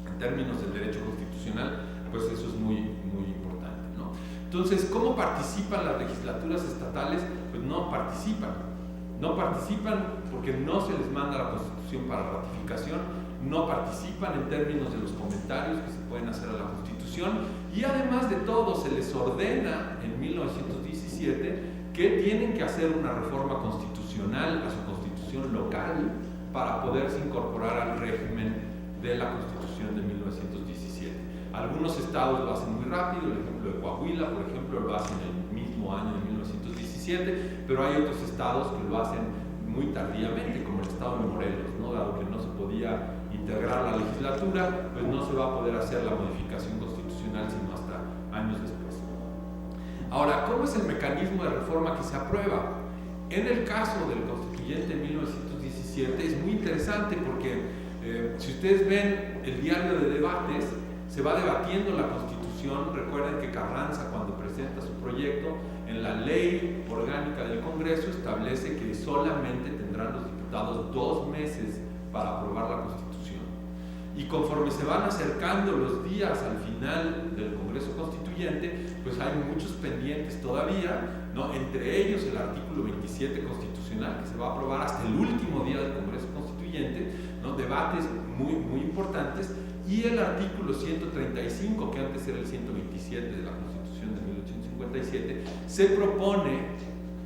En términos del derecho constitucional, pues eso es muy, muy importante, ¿no? Entonces, ¿cómo participan las legislaturas estatales? Pues no participan. No participan porque no se les manda la Constitución para ratificación, no participan en términos de los comentarios que se pueden hacer a la Constitución y además de todo se les ordena en 1917 que tienen que hacer una reforma constitucional a su constitución local para poderse incorporar al régimen de la Constitución de 1917. Algunos estados lo hacen muy rápido, el ejemplo de Coahuila, por ejemplo, lo hacen el mismo año de 1917, pero hay otros estados que lo hacen muy tardíamente, como el estado de Morelos, ¿no? Dado que no se podía integrar la legislatura, pues no se va a poder hacer la modificación constitucional sino hasta años después. Ahora, ¿cómo es el mecanismo de reforma que se aprueba? En el caso del constituyente 1917 es muy interesante porque si ustedes ven el diario de debates, se va debatiendo la Constitución. Recuerden que Carranza, cuando presenta su proyecto, en la ley ley orgánica del Congreso establece que solamente tendrán los diputados 2 meses para aprobar la Constitución. Y conforme se van acercando los días al final del Congreso Constituyente, pues hay muchos pendientes todavía, ¿no? Entre ellos el artículo 27 constitucional, que se va a aprobar hasta el último día del Congreso Constituyente, ¿no? Debates muy importantes, y el artículo 135, que antes era el 127 de la Constitución de 1857, se propone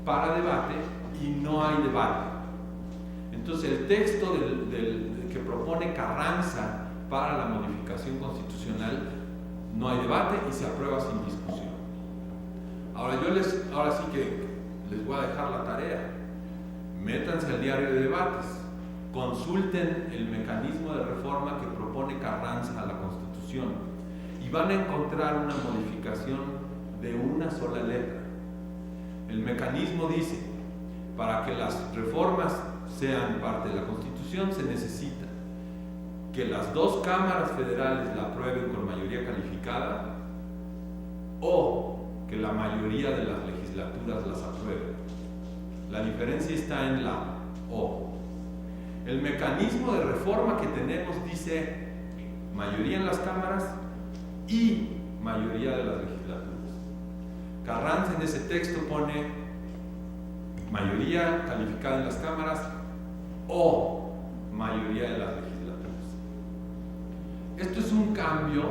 para debate y no hay debate. Entonces el texto que propone Carranza para la modificación constitucional, no hay debate y se aprueba sin discusión. Ahora sí que les voy a dejar la tarea. Métanse al diario de debates, consulten el mecanismo de reforma que propone Carranza a la Constitución y van a encontrar una modificación de una sola letra. El mecanismo dice: para que las reformas sean parte de la Constitución se necesita que las 2 cámaras federales la aprueben con mayoría calificada o que la mayoría de las legislaturas las aprueben. La diferencia está en la O. El mecanismo de reforma que tenemos dice mayoría en las cámaras y mayoría de las legislaturas. Carranza en ese texto pone mayoría calificada en las cámaras o mayoría de las legislaturas. Esto es un cambio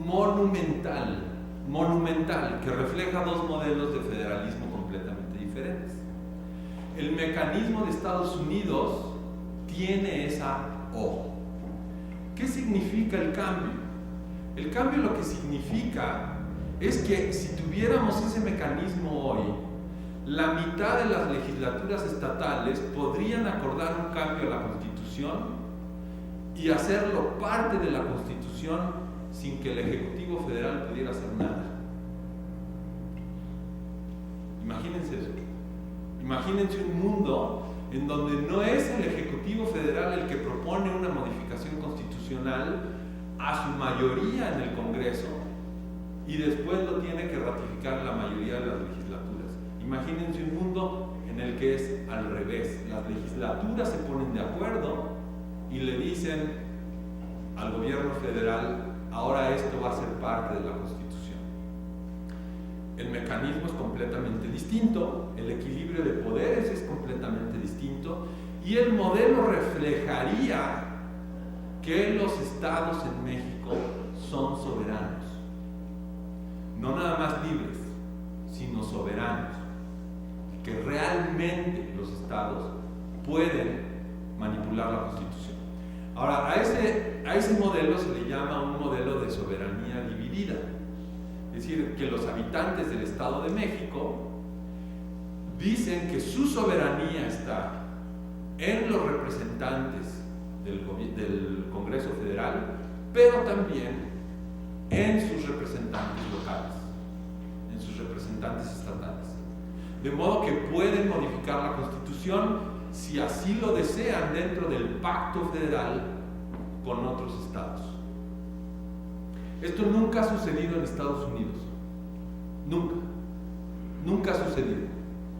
monumental, que refleja 2 modelos de federalismo completamente diferentes. El mecanismo de Estados Unidos tiene esa O. ¿Qué significa el cambio? El cambio lo que significa es que si tuviéramos ese mecanismo hoy, la mitad de las legislaturas estatales podrían acordar un cambio a la Constitución y hacerlo parte de la Constitución sin que el Ejecutivo Federal pudiera hacer nada. Imagínense eso. Imagínense un mundo en donde no es el Ejecutivo Federal el que propone una modificación constitucional a su mayoría en el Congreso y después lo tiene que ratificar la mayoría de las legislaturas. Imagínense un mundo en el que es al revés. Las legislaturas se ponen de acuerdo y le dicen al gobierno federal: ahora esto va a ser parte de la Constitución. El mecanismo es completamente distinto, el equilibrio de poderes es completamente distinto y el modelo reflejaría que los estados en México son soberanos. No nada más libres, sino soberanos. Que realmente los estados pueden manipular la Constitución. Ahora, a ese modelo se le llama un modelo de soberanía dividida. Es decir, que los habitantes del Estado de México dicen que su soberanía está en los representantes del Congreso Federal, pero también en sus representantes locales, en sus representantes estatales. De modo que pueden modificar la Constitución si así lo desean dentro del pacto federal con otros estados. Esto nunca ha sucedido en Estados Unidos. Nunca ha sucedido.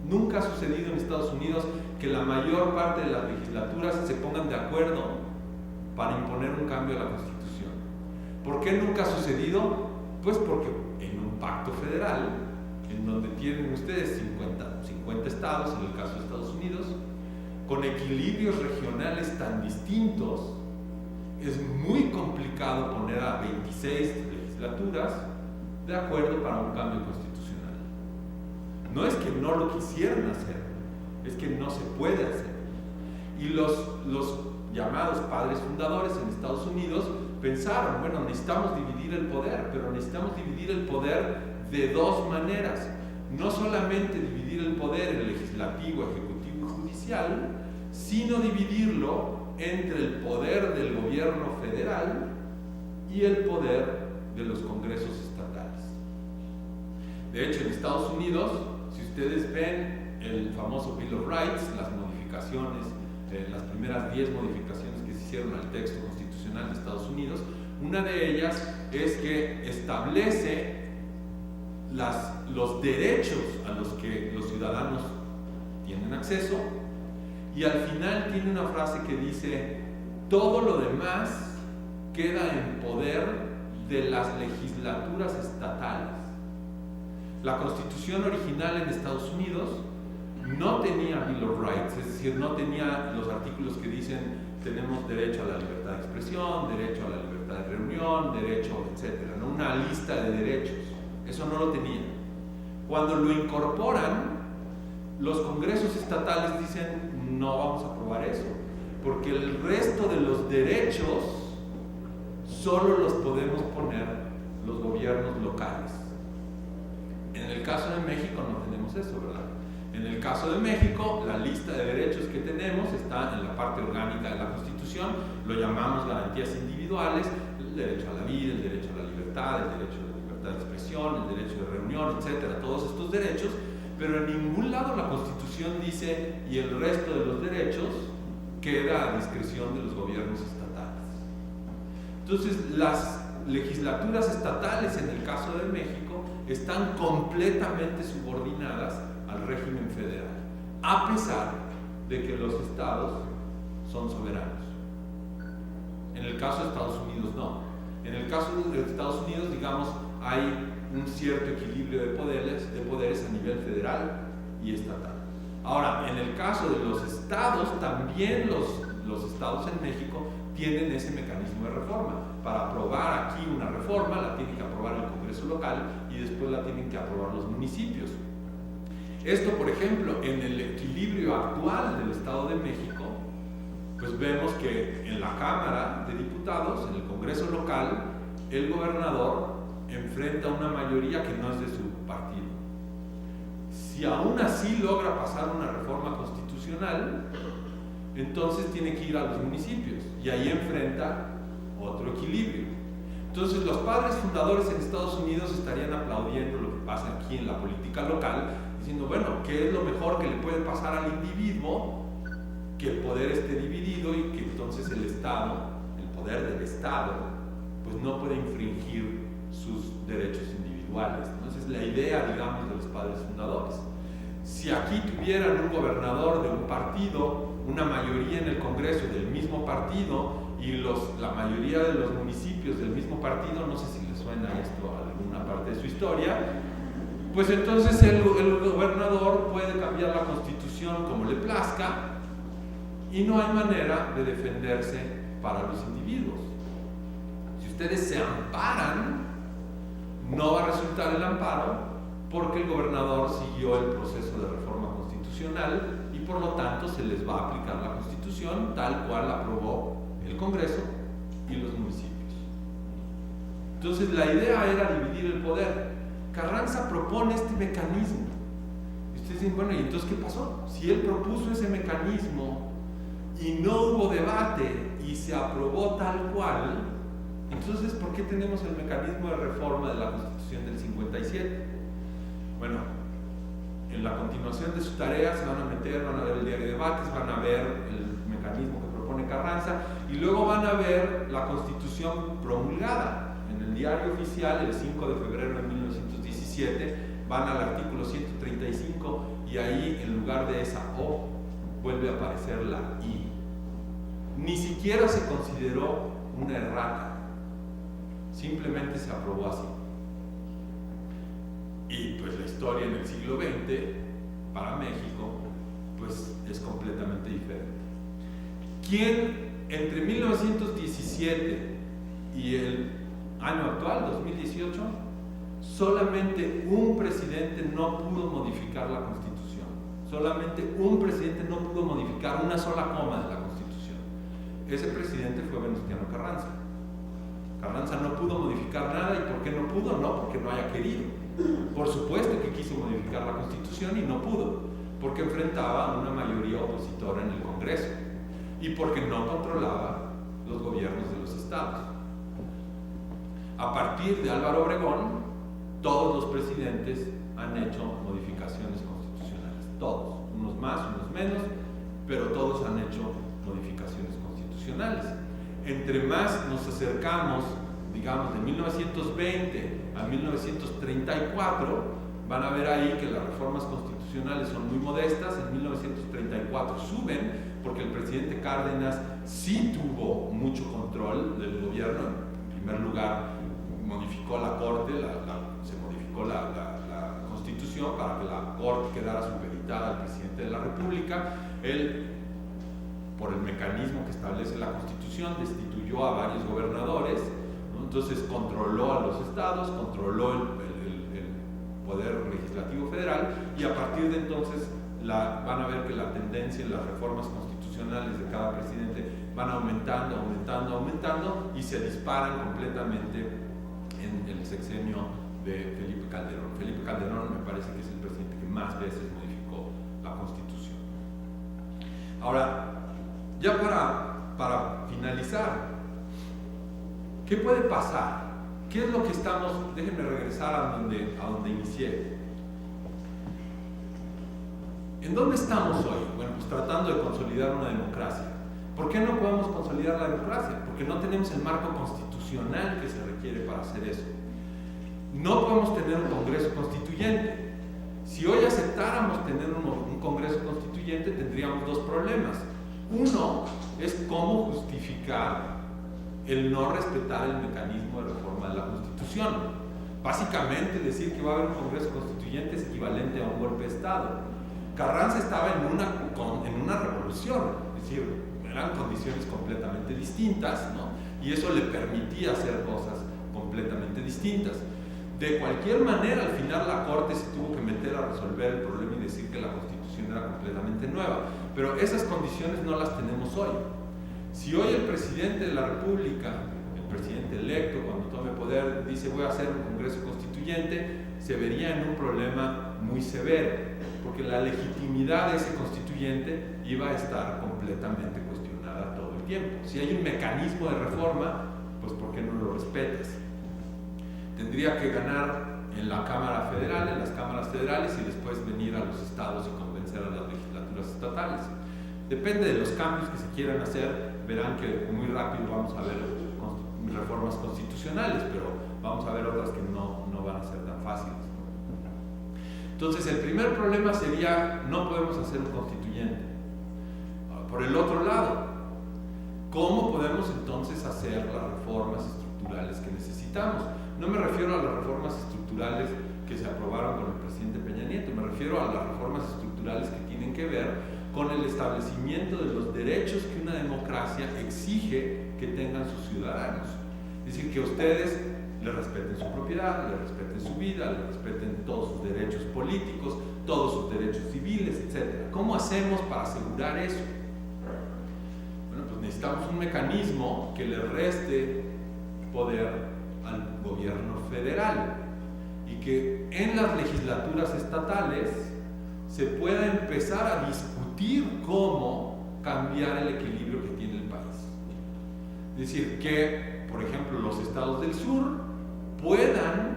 Nunca ha sucedido en Estados Unidos que la mayor parte de las legislaturas se pongan de acuerdo para imponer un cambio a la Constitución. ¿Por qué nunca ha sucedido? Pues porque en un pacto federal, en donde tienen ustedes 50 estados, en el caso de Estados Unidos, con equilibrios regionales tan distintos, es muy complicado poner a 26 legislaturas de acuerdo para un cambio constitucional. No es que no lo quisieran hacer, es que no se puede hacer. Y los llamados padres fundadores en Estados Unidos pensaron: bueno, necesitamos dividir el poder, pero necesitamos dividir el poder de 2 maneras. No solamente dividir el poder en legislativo, ejecutivo y judicial, sino dividirlo entre el poder del gobierno federal y el poder de los congresos estatales. De hecho, en Estados Unidos, si ustedes ven el famoso Bill of Rights, las modificaciones, las primeras 10 modificaciones que se hicieron al texto constitucional de Estados Unidos, una de ellas es que establece los derechos a los que los ciudadanos tienen acceso, y al final tiene una frase que dice: todo lo demás queda en poder de las legislaturas estatales. La Constitución original en Estados Unidos no tenía Bill of Rights, es decir, no tenía los artículos que dicen tenemos derecho a la libertad de expresión, derecho a la libertad de reunión, derecho, etcétera, ¿no? Una lista de derechos. Eso no lo tenía. Cuando lo incorporan, los congresos estatales dicen: no vamos a aprobar eso, porque el resto de los derechos solo los podemos poner los gobiernos locales. En el caso de México no tenemos eso, ¿verdad? En el caso de México, la lista de derechos que tenemos está en la parte orgánica de la Constitución, lo llamamos garantías individuales: el derecho a la vida, el derecho a la libertad, el derecho a la libertad de expresión, el derecho de reunión, etcétera, todos estos derechos, pero en ningún lado la Constitución dice: y el resto de los derechos queda a discreción de los gobiernos estatales. Entonces, las legislaturas estatales, en el caso de México, están completamente subordinadas al régimen federal, a pesar de que los estados son soberanos. En el caso de Estados Unidos no. En el caso de Estados Unidos, digamos, hay un cierto equilibrio de poderes a nivel federal y estatal. Ahora, en el caso de los estados, también los estados en México tienen ese mecanismo de reforma. Para aprobar aquí una reforma, la tiene que aprobar el Congreso local y después la tienen que aprobar los municipios. Esto, por ejemplo, en el equilibrio actual del Estado de México, pues vemos que en la Cámara de Diputados, en el Congreso local, el gobernador enfrenta una mayoría que no es de su partido. Si aún así logra pasar una reforma constitucional, entonces tiene que ir a los municipios y ahí enfrenta otro equilibrio. Entonces los padres fundadores en Estados Unidos estarían aplaudiendo lo que pasa aquí en la política local, diciendo: bueno, ¿qué es lo mejor que le puede pasar al individuo? Que el poder esté dividido y que entonces el Estado, el poder del Estado, pues no puede infringir sus derechos individuales. Entonces la idea, digamos, de los padres fundadores. Si aquí tuvieran un gobernador de un partido, una mayoría en el Congreso del mismo partido y la mayoría de los municipios del mismo partido, no sé si les suena esto a alguna parte de su historia, pues entonces el gobernador puede cambiar la Constitución como le plazca y no hay manera de defenderse para los individuos. Si ustedes se amparan, no va a resultar el amparo porque el gobernador siguió el proceso de reforma constitucional y por lo tanto se les va a aplicar la Constitución tal cual la aprobó el Congreso y los municipios. Entonces la idea era dividir el poder. Carranza propone este mecanismo. Y ustedes dicen: bueno, ¿y entonces qué pasó? Si él propuso ese mecanismo y no hubo debate y se aprobó tal cual, entonces ¿por qué tenemos el mecanismo de reforma de la Constitución del 57? Bueno, en la continuación de su tarea se van a meter, van a ver el diario de debates, van a ver el mecanismo que propone Carranza y luego van a ver la Constitución promulgada en el diario oficial el 5 de febrero de 1917. Van al artículo 135 y ahí en lugar de esa O vuelve a aparecer la I. Ni siquiera se consideró una errata, simplemente se aprobó así. Y pues la historia en el siglo XX para México pues es completamente diferente. ¿Quién entre 1917 y el año actual, 2018, solamente un presidente no pudo modificar la Constitución? Solamente un presidente no pudo modificar una sola coma de la Constitución. Ese presidente fue Venustiano Carranza. Carranza no pudo modificar nada. ¿Y por qué no pudo? No porque no haya querido. Por supuesto que quiso modificar la Constitución y no pudo, porque enfrentaba a una mayoría opositora en el Congreso y porque no controlaba los gobiernos de los estados. A partir de Álvaro Obregón, todos los presidentes han hecho modificaciones constitucionales, todos, unos más, unos menos, pero todos han hecho modificaciones constitucionales. Entre más nos acercamos digamos, de 1920 a 1934, van a ver ahí que las reformas constitucionales son muy modestas. En 1934 suben porque el presidente Cárdenas sí tuvo mucho control del gobierno. En primer lugar, modificó la Corte, se modificó la Constitución para que la Corte quedara supeditada al presidente de la República. Él, por el mecanismo que establece la Constitución, destituyó a varios gobernadores, ¿no? Entonces controló a los estados, controló el poder legislativo federal, y a partir de entonces van a ver que la tendencia en las reformas constitucionales de cada presidente van aumentando, y se disparan completamente en el sexenio de Felipe Calderón. Felipe Calderón me parece que es el presidente que más veces modificó la Constitución. Ahora, ya para finalizar, ¿qué puede pasar? ¿Qué es lo que estamos? Déjenme regresar a donde inicié. ¿En dónde estamos hoy? Bueno, pues tratando de consolidar una democracia. ¿Por qué no podemos consolidar la democracia? Porque no tenemos el marco constitucional que se requiere para hacer eso. No podemos tener un Congreso Constituyente. Si hoy aceptáramos tener un Congreso Constituyente, tendríamos dos problemas. Uno es cómo justificar el no respetar el mecanismo de reforma de la Constitución. Básicamente decir que va a haber un Congreso Constituyente es equivalente a un golpe de Estado. Carranza estaba en una revolución, es decir, eran condiciones completamente distintas, ¿no? Y eso le permitía hacer cosas completamente distintas. De cualquier manera, al final la Corte se tuvo que meter a resolver el problema y decir que la Constitución era completamente nueva. Pero esas condiciones no las tenemos hoy. Si hoy el presidente de la República, el presidente electo, cuando tome poder, dice voy a hacer un Congreso Constituyente, se vería en un problema muy severo, porque la legitimidad de ese constituyente iba a estar completamente cuestionada todo el tiempo. Si hay un mecanismo de reforma, pues ¿por qué no lo respetas? Tendría que ganar en la Cámara Federal, en las cámaras federales, y después venir a los estados y convencer a las legislaturas estatales. Depende de los cambios que se quieran hacer. Verán que muy rápido vamos a ver reformas constitucionales, pero vamos a ver otras que no van a ser tan fáciles. Entonces, el primer problema sería, no podemos hacer un constituyente. Por el otro lado, ¿cómo podemos entonces hacer las reformas estructurales que necesitamos? No me refiero a las reformas estructurales que se aprobaron con el presidente Peña Nieto, me refiero a las reformas estructurales que tienen que ver con el establecimiento de los derechos que una democracia exige que tengan sus ciudadanos. Es decir, que ustedes le respeten su propiedad, le respeten su vida, le respeten todos sus derechos políticos, todos sus derechos civiles, etc. ¿Cómo hacemos para asegurar eso? Bueno, pues necesitamos un mecanismo que le reste poder al gobierno federal y que en las legislaturas estatales se pueda empezar a discutir cómo cambiar el equilibrio que tiene el país. Es decir, que, por ejemplo, los estados del sur puedan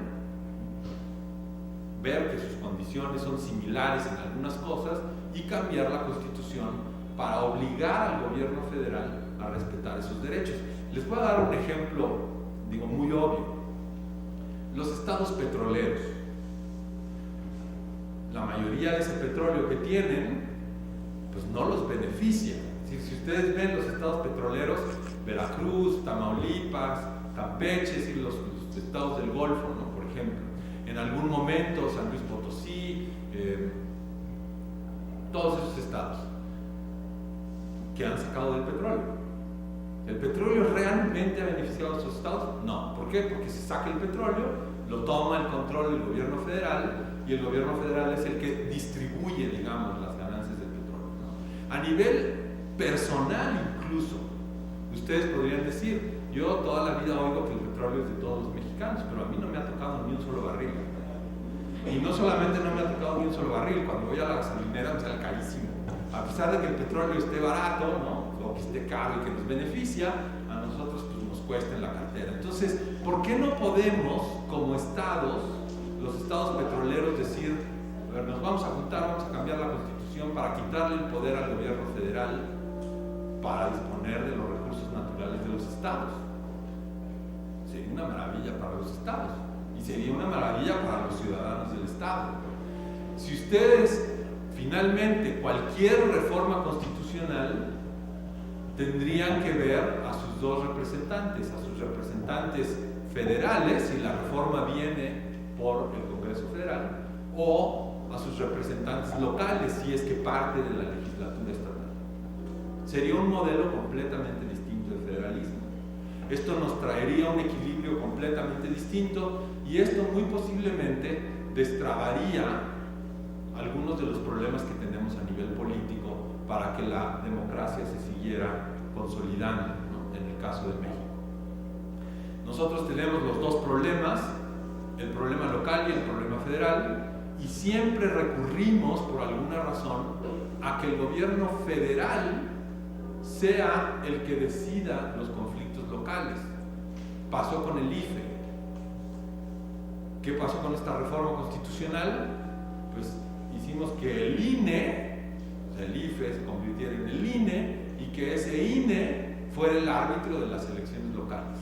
ver que sus condiciones son similares en algunas cosas y cambiar la Constitución para obligar al gobierno federal a respetar esos derechos. Les voy a dar un ejemplo, muy obvio. Los estados petroleros. La mayoría de ese petróleo que tienen, pues no los beneficia. Si ustedes ven los estados petroleros, Veracruz, Tamaulipas, Campeche, los estados del Golfo, ¿no? Por ejemplo, en algún momento San Luis Potosí, todos esos estados que han sacado del petróleo. ¿El petróleo realmente ha beneficiado a esos estados? No. ¿Por qué? Porque se saca el petróleo, lo toma el control del gobierno federal, y el gobierno federal es el que distribuye, las ganancias del petróleo, ¿no? A nivel personal incluso, ustedes podrían decir, yo toda la vida oigo que el petróleo es de todos los mexicanos, pero a mí no me ha tocado ni un solo barril. Y no solamente no me ha tocado ni un solo barril, cuando voy a la gasolinera me sale carísimo. A pesar de que el petróleo esté barato, ¿no? O que esté caro y que nos beneficia, a nosotros pues, nos cuesta en la cartera. Entonces, ¿por qué no podemos, como estados, los estados petroleros, decir, a ver, nos vamos a juntar, vamos a cambiar la Constitución para quitarle el poder al gobierno federal para disponer de los recursos naturales de los estados? sería una maravilla para los estados y sería una maravilla para los ciudadanos del estado. Si ustedes, finalmente, cualquier reforma constitucional, tendrían que ver a sus dos representantes, a sus representantes federales, si la reforma viene por el Congreso Federal, o a sus representantes locales, si es que parte de la legislatura estatal. Sería un modelo completamente distinto de federalismo. Esto nos traería un equilibrio completamente distinto y esto muy posiblemente destrabaría algunos de los problemas que tenemos a nivel político para que la democracia se siguiera consolidando, ¿no? En el caso de México. Nosotros tenemos los dos problemas, el problema local y el problema federal, y siempre recurrimos, por alguna razón, a que el gobierno federal sea el que decida los conflictos locales. Pasó con el IFE. ¿Qué pasó con esta reforma constitucional? Pues hicimos que el INE, o sea, el IFE se convirtiera en el INE y que ese INE fuera el árbitro de las elecciones locales.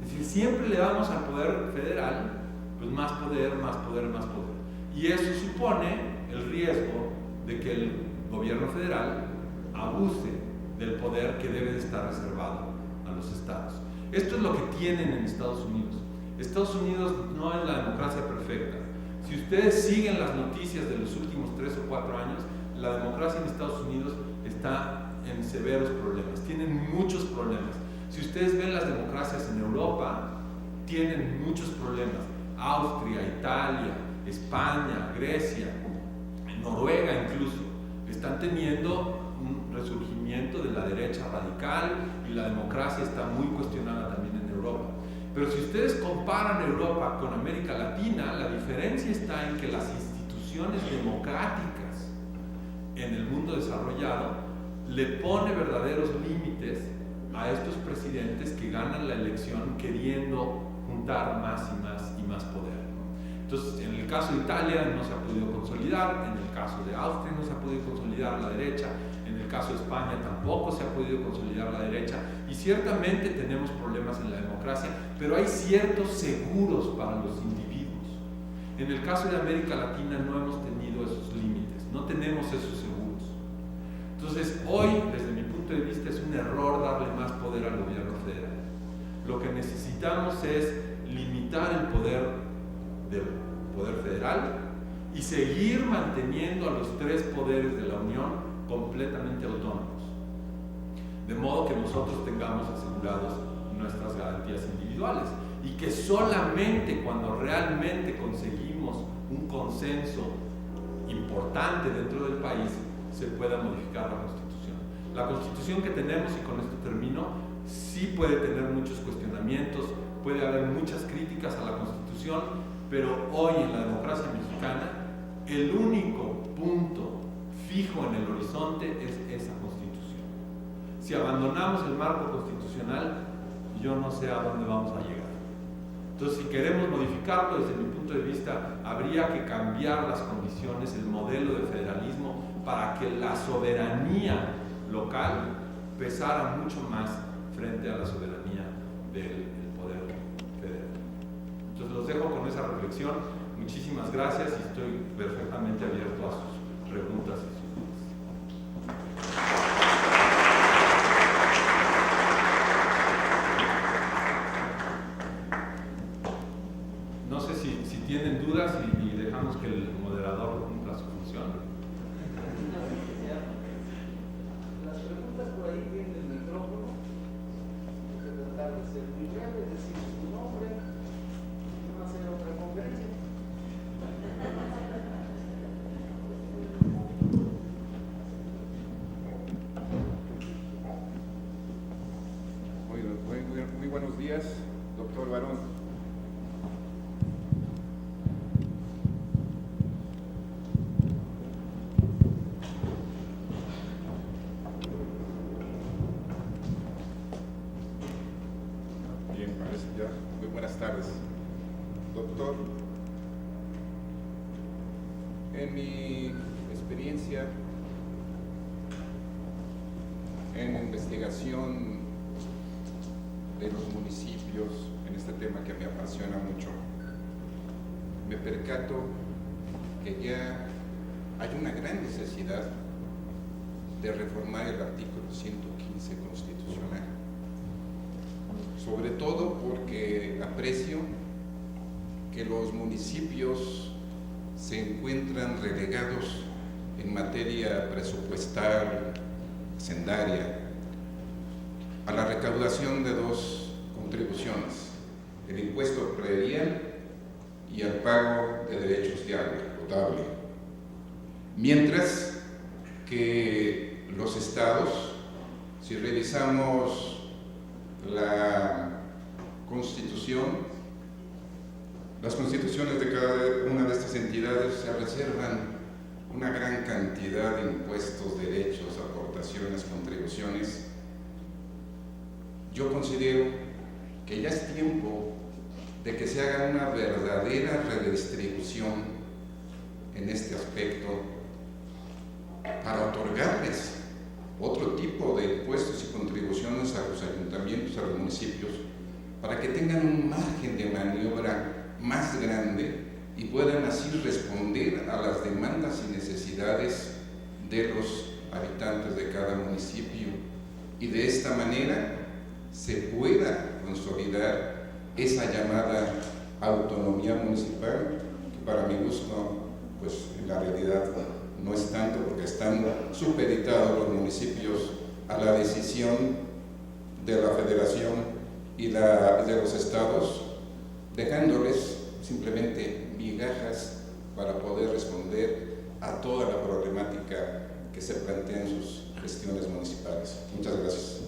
Es decir, siempre le damos al poder federal pues más poder, más poder, más poder. Y eso supone el riesgo de que el gobierno federal abuse del poder que debe de estar reservado a los estados. Esto es lo que tienen en Estados Unidos. Estados Unidos no es la democracia perfecta. Si ustedes siguen las noticias de los últimos 3 o 4 años, la democracia en Estados Unidos está en severos problemas, tienen muchos problemas. Si ustedes ven las democracias en Europa, tienen muchos problemas. Austria, Italia, España, Grecia, Noruega incluso, están teniendo un resurgimiento de la derecha radical y la democracia está muy cuestionada también en Europa. Pero si ustedes comparan Europa con América Latina, la diferencia está en que las instituciones democráticas en el mundo desarrollado le pone verdaderos límites a estos presidentes que ganan la elección queriendo juntar más y más y más poder. Entonces, en el caso de Italia no se ha podido consolidar, en el caso de Austria no se ha podido consolidar la derecha, en el caso de España tampoco se ha podido consolidar la derecha, y ciertamente tenemos problemas en la democracia, pero hay ciertos seguros para los individuos. En el caso de América Latina no hemos tenido esos límites, no tenemos esos seguros. Entonces, hoy, desde mi punto de vista, es un error darle más poder al gobierno federal. Lo que necesitamos es limitar el poder del poder federal y seguir manteniendo a los 3 poderes de la Unión completamente autónomos, de modo que nosotros tengamos asegurados nuestras garantías individuales y que solamente cuando realmente conseguimos un consenso importante dentro del país se pueda modificar la Constitución. La Constitución que tenemos, y con esto termino, sí puede tener muchos cuestionamientos, puede haber muchas críticas a la Constitución, pero hoy en la democracia mexicana el único punto fijo en el horizonte es esa Constitución. Si abandonamos el marco constitucional, yo no sé a dónde vamos a llegar. Entonces, si queremos modificarlo, desde mi punto de vista, habría que cambiar las condiciones, el modelo de federalismo, para que la soberanía local pesara mucho más frente a la soberanía del poder federal. Entonces, los dejo con esa reflexión. Muchísimas gracias y estoy perfectamente abierto a sus preguntas y sus dudas. No sé si tienen dudas y dejamos que el moderador cumpla su función.
Las preguntas por ahí tienen el micrófono. Voy a tratar de ser muy breve, decir su nombre, no hacer otra conferencia.
Muy buenos días, doctor Barón. Bien, parece ya. Muy buenas tardes. Doctor, en mi experiencia en investigación de los municipios en este tema que me apasiona mucho, me percato que ya hay una gran necesidad de reformar el artículo 115 constitucional, sobre todo porque aprecio que los municipios se encuentran relegados en materia presupuestal, hacendaria, a la recaudación de dos contribuciones, el impuesto predial y al pago de derechos de agua potable. Mientras que los estados, si revisamos la Constitución, las constituciones de cada una de estas entidades se reservan una gran cantidad de impuestos, derechos, aportaciones, contribuciones. Yo considero que ya es tiempo de que se haga una verdadera redistribución en este aspecto para otorgarles otro tipo de impuestos y contribuciones a los ayuntamientos, a los municipios, para que tengan un margen de maniobra más grande y puedan así responder a las demandas y necesidades de los habitantes de cada municipio, y de esta manera se pueda consolidar esa llamada autonomía municipal, que para mi gusto, pues en la realidad no es tanto, porque están supeditados los municipios a la decisión de la federación y de los estados, dejándoles simplemente migajas para poder responder a toda la problemática que se plantea en sus gestiones municipales. Muchas gracias.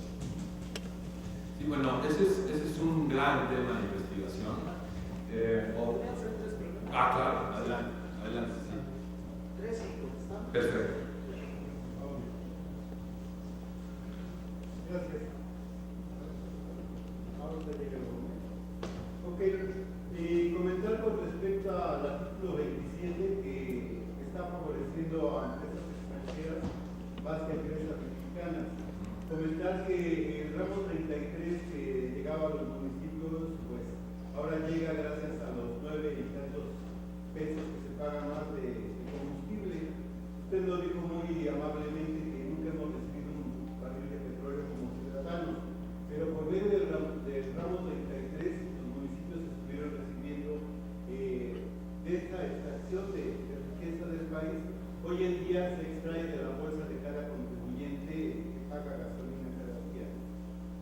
Sí, bueno, ese es un gran tema de investigación. Claro, adelante, sí.
Tres y contestamos.
Perfecto.
Gracias. Ahora llega el momento. Ok, comentar con respecto al artículo 27 que está favoreciendo a empresas extranjeras más que a empresas mexicanas. Comentar que el ramo 33 que llegaba a los municipios, pues ahora llega gracias a los 9 y tantos pesos que se pagan más de combustible. Usted lo dijo muy amablemente que nunca hemos recibido un barril de petróleo como ciudadanos, pero por medio del ramo 33 los municipios estuvieron recibiendo de esta extracción de riqueza del país. Hoy en día se extrae de la bolsa de cada contribuyente que paga gasolina cada día.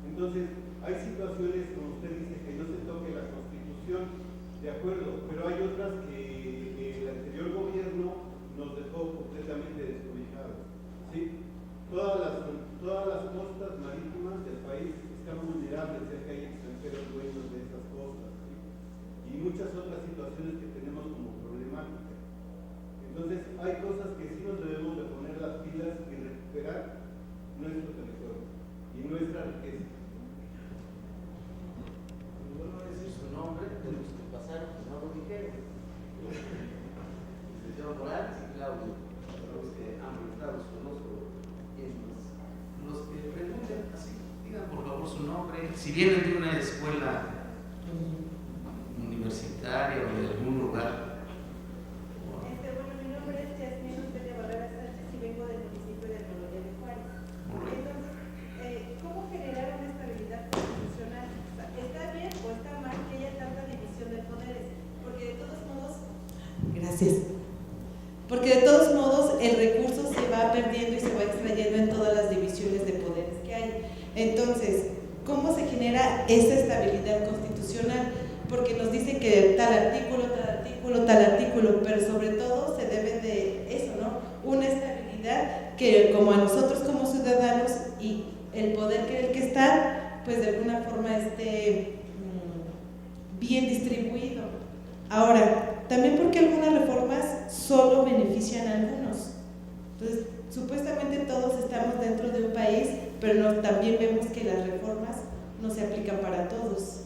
Entonces, hay situaciones, como usted dice, que no se toque la Constitución, de acuerdo, pero hay otras que el anterior gobierno nos dejó completamente descobijados, ¿sí? Todas las costas marítimas del país están vulnerables, ya que hay extranjeros dueños de esas costas, ¿sí? Y muchas otras situaciones que tenemos como problemática. Entonces, hay cosas que sí nos debemos de poner las pilas y recuperar nuestro territorio y nuestra riqueza.
Vuelvo a decir su nombre, de los que pasaron, pues no lo dijeron. Licenciado Morales y Claudio, los que han preguntado, los conozco bien más. Los que pregunten, así, digan por favor su nombre. Si vienen de una escuela universitaria o de algún lugar.
Bueno, mi nombre es Yasmín Ofelia Barrera Sánchez y vengo del municipio de Almoloya de Juárez. Entonces, ¿cómo generar una estabilidad constitucional? ¿Está bien o está mal que haya tanta división de poderes? Porque de todos modos... Gracias. Porque de todos modos el recurso se va perdiendo y se va extrayendo en todas las divisiones de poderes que hay. Entonces, ¿cómo se genera esa estabilidad constitucional? Porque nos dicen que tal artículo, pero sobre todo se debe de eso, ¿no? Una estabilidad que como a nosotros como ciudadanos y el poder que el que está, pues de alguna forma esté bien distribuido. Ahora, también porque algunas reformas solo benefician a algunos. Entonces, supuestamente todos estamos dentro de un país, pero también vemos que las reformas no se aplican para todos.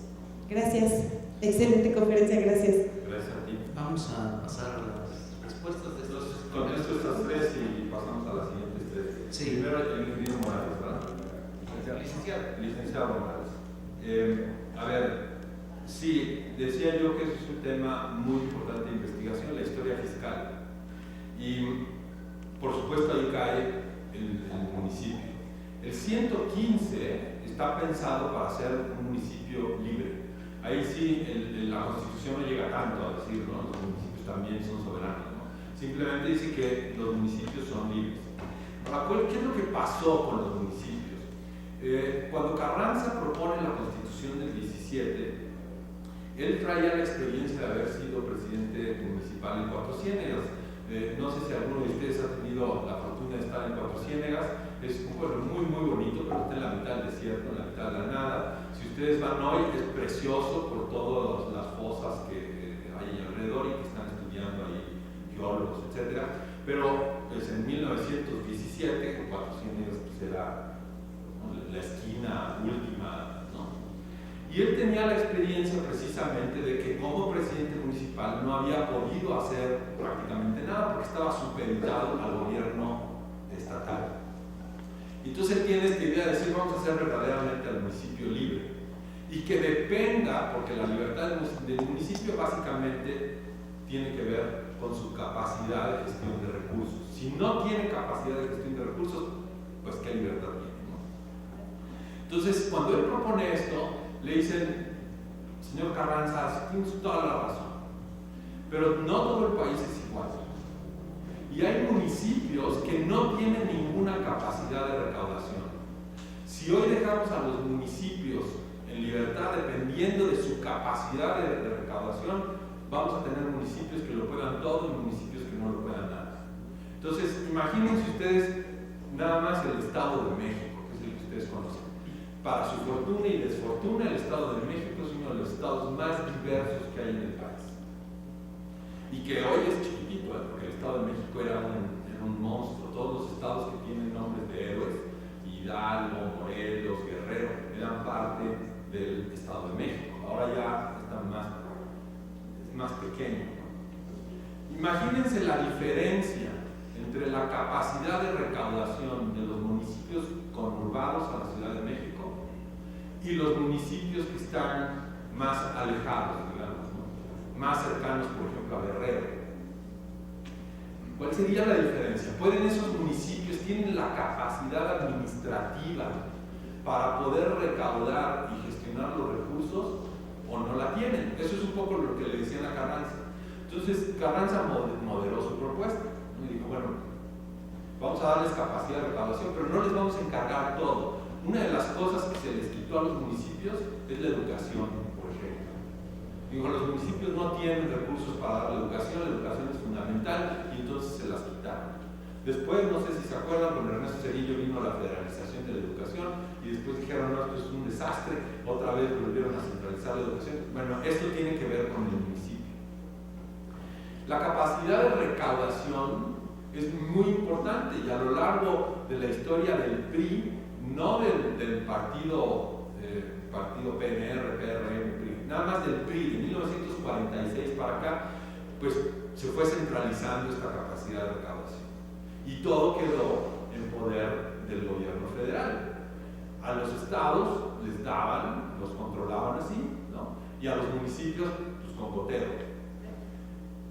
Gracias. Excelente conferencia, gracias.
Gracias a ti.
Vamos a pasar a las respuestas de estos.
Contesto estas tres y pasamos a las siguientes tres.
Sí.
Primero, el ingeniero Morales, ¿verdad?
Licenciado.
Licenciado Morales. A ver, sí, decía yo que eso es un tema muy importante de investigación, la historia fiscal. Y por supuesto ahí cae el municipio. El 115 está pensado para ser un municipio libre. Ahí sí la Constitución no llega tanto a decir, ¿no? Los municipios también son soberanos, ¿no? Simplemente dice que los municipios son libres. Ahora, ¿qué es lo que pasó con los municipios? Cuando Carranza propone la Constitución del 17, él traía la experiencia de haber sido presidente municipal en Cuatro Ciénegas. No sé si alguno de ustedes ha tenido la fortuna de estar en Cuatro Ciénegas. Es un pueblo muy bonito, pero está en la mitad del desierto, en la mitad de la nada. Si ustedes van hoy, es precioso por todas las fosas que hay alrededor y que están estudiando ahí geólogos, etc. Pero pues, en 1917, Cuatro Ciénegas pues, era, ¿no?, la esquina última, ¿no? Y él tenía la experiencia precisamente de que como presidente municipal no había podido hacer prácticamente nada porque estaba supeditado al gobierno estatal. Entonces él tiene esta idea de decir, vamos a hacer verdaderamente al municipio libre y que dependa, porque la libertad del municipio básicamente tiene que ver con su capacidad de gestión de recursos. Si no tiene capacidad de gestión de recursos, pues qué libertad tiene, ¿no? Entonces, cuando él propone esto, le dicen, señor Carranza, tienes toda la razón, pero no todo el país es igual. Y hay municipios que no tienen ninguna capacidad de recaudación. Si hoy dejamos a los municipios en libertad dependiendo de su capacidad de recaudación, vamos a tener municipios que lo puedan todo y municipios que no lo puedan nada. Entonces, imagínense ustedes nada más el Estado de México, que es el que ustedes conocen. Para su fortuna y desfortuna, el Estado de México es uno de los estados más diversos que hay en el país. Y que hoy es chiquitito, porque el Estado de México era un monstruo. Todos los estados que tienen nombres de héroes, Hidalgo, Morelos, Guerrero, eran parte del Estado de México. Ahora ya están más pequeño. Imagínense la diferencia entre la capacidad de recaudación de los municipios conurbados a la Ciudad de México y los municipios que están más alejados, digamos, ¿no?, más cercanos, por ejemplo, a Guerrero. ¿Cuál sería la diferencia? ¿Pueden esos municipios, tienen la capacidad administrativa para poder recaudar y gestionar los recursos o no la tienen? Eso es un poco lo que le decían a Carranza. Entonces Carranza moderó su propuesta y dijo, bueno, vamos a darles capacidad de recaudación, pero no les vamos a encargar todo. Una de las cosas que se les quitó a los municipios es la educación, por ejemplo. Digo, los municipios no tienen recursos para dar la educación es fundamental y entonces se las quitaron. Después, no sé si se acuerdan, con Ernesto Zedillo vino la federalización de la educación y después dijeron, no, esto es un desastre, otra vez volvieron a centralizar la educación. Bueno, esto tiene que ver con el municipio. La capacidad de recaudación es muy importante y a lo largo de la historia del PRI, no del partido PNR, PRM, PRI, nada más del PRI, de 1946 para acá, pues se fue centralizando esta capacidad de recaudación. Y todo quedó en poder del gobierno federal. A los estados les daban, los controlaban así, ¿no? Y a los municipios, pues con gotero.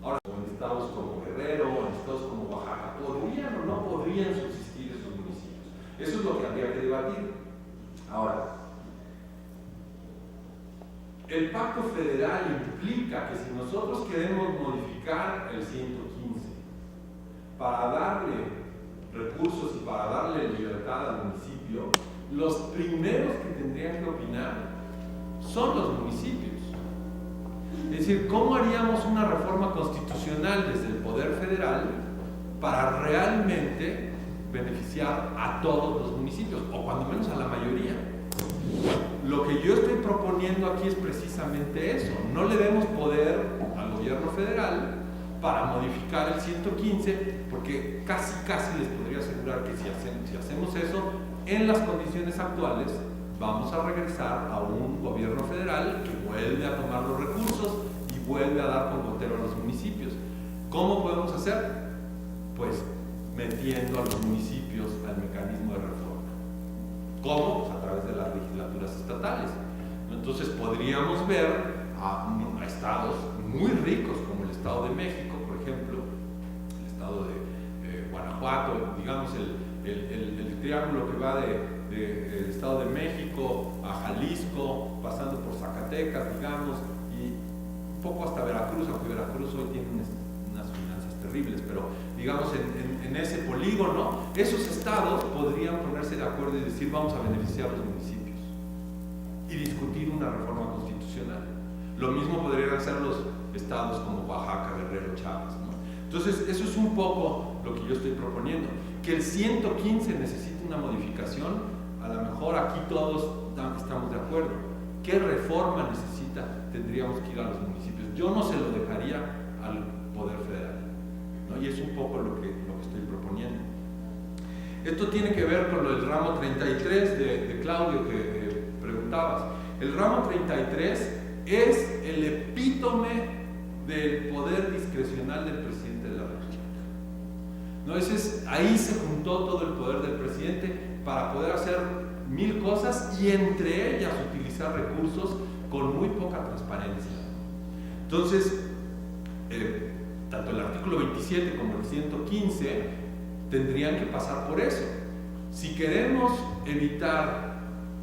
Ahora, en estados como Guerrero, en estados como Oaxaca, ¿podrían o no podrían subsistir esos municipios? Eso es lo que habría que debatir. Ahora, el pacto federal implica que si nosotros queremos modificar el 115 para darle recursos y para darle libertad al municipio, los primeros que tendrían que opinar son los municipios. Es decir, ¿cómo haríamos una reforma constitucional desde el Poder Federal para realmente beneficiar a todos los municipios, o cuando menos a la mayoría? Lo que yo estoy proponiendo aquí es precisamente eso. No le demos poder al gobierno federal para modificar el 115, porque casi les podría asegurar que si hacemos eso, en las condiciones actuales, vamos a regresar a un gobierno federal que vuelve a tomar los recursos y vuelve a dar con gotero a los municipios. ¿Cómo podemos hacer? Pues metiendo a los municipios al mecanismo de reforma. ¿Cómo? Pues a través de las legislaturas estatales. ¿no? Entonces podríamos ver a estados muy ricos como el Estado de México, por ejemplo, el Estado de Guanajuato, digamos el triángulo que va del Estado de México a Jalisco, pasando por Zacatecas, digamos, y un poco hasta Veracruz, aunque Veracruz hoy tiene unas finanzas terribles, pero digamos en ese polígono, esos estados podrían ponerse de acuerdo y decir vamos a beneficiar a los municipios y discutir una reforma constitucional. Lo mismo podrían hacer los estados como Oaxaca, Guerrero, Chiapas, ¿no? Entonces, eso es un poco lo que yo estoy proponiendo. Que el 115 necesite una modificación, a lo mejor aquí todos estamos de acuerdo. ¿Qué reforma necesita? Tendríamos que ir a los municipios. Yo no se lo dejaría al Poder Federal, ¿no? Y es un poco lo que estoy proponiendo. Esto tiene que ver con lo del ramo 33 de Claudio que preguntabas. El ramo 33 es el epítome del poder discrecional del presidente de la República, ¿no? Ahí se juntó todo el poder del presidente para poder hacer 1000 cosas y entre ellas utilizar recursos con muy poca transparencia. Entonces, tanto el artículo 27 como el 115 tendrían que pasar por eso. Si queremos evitar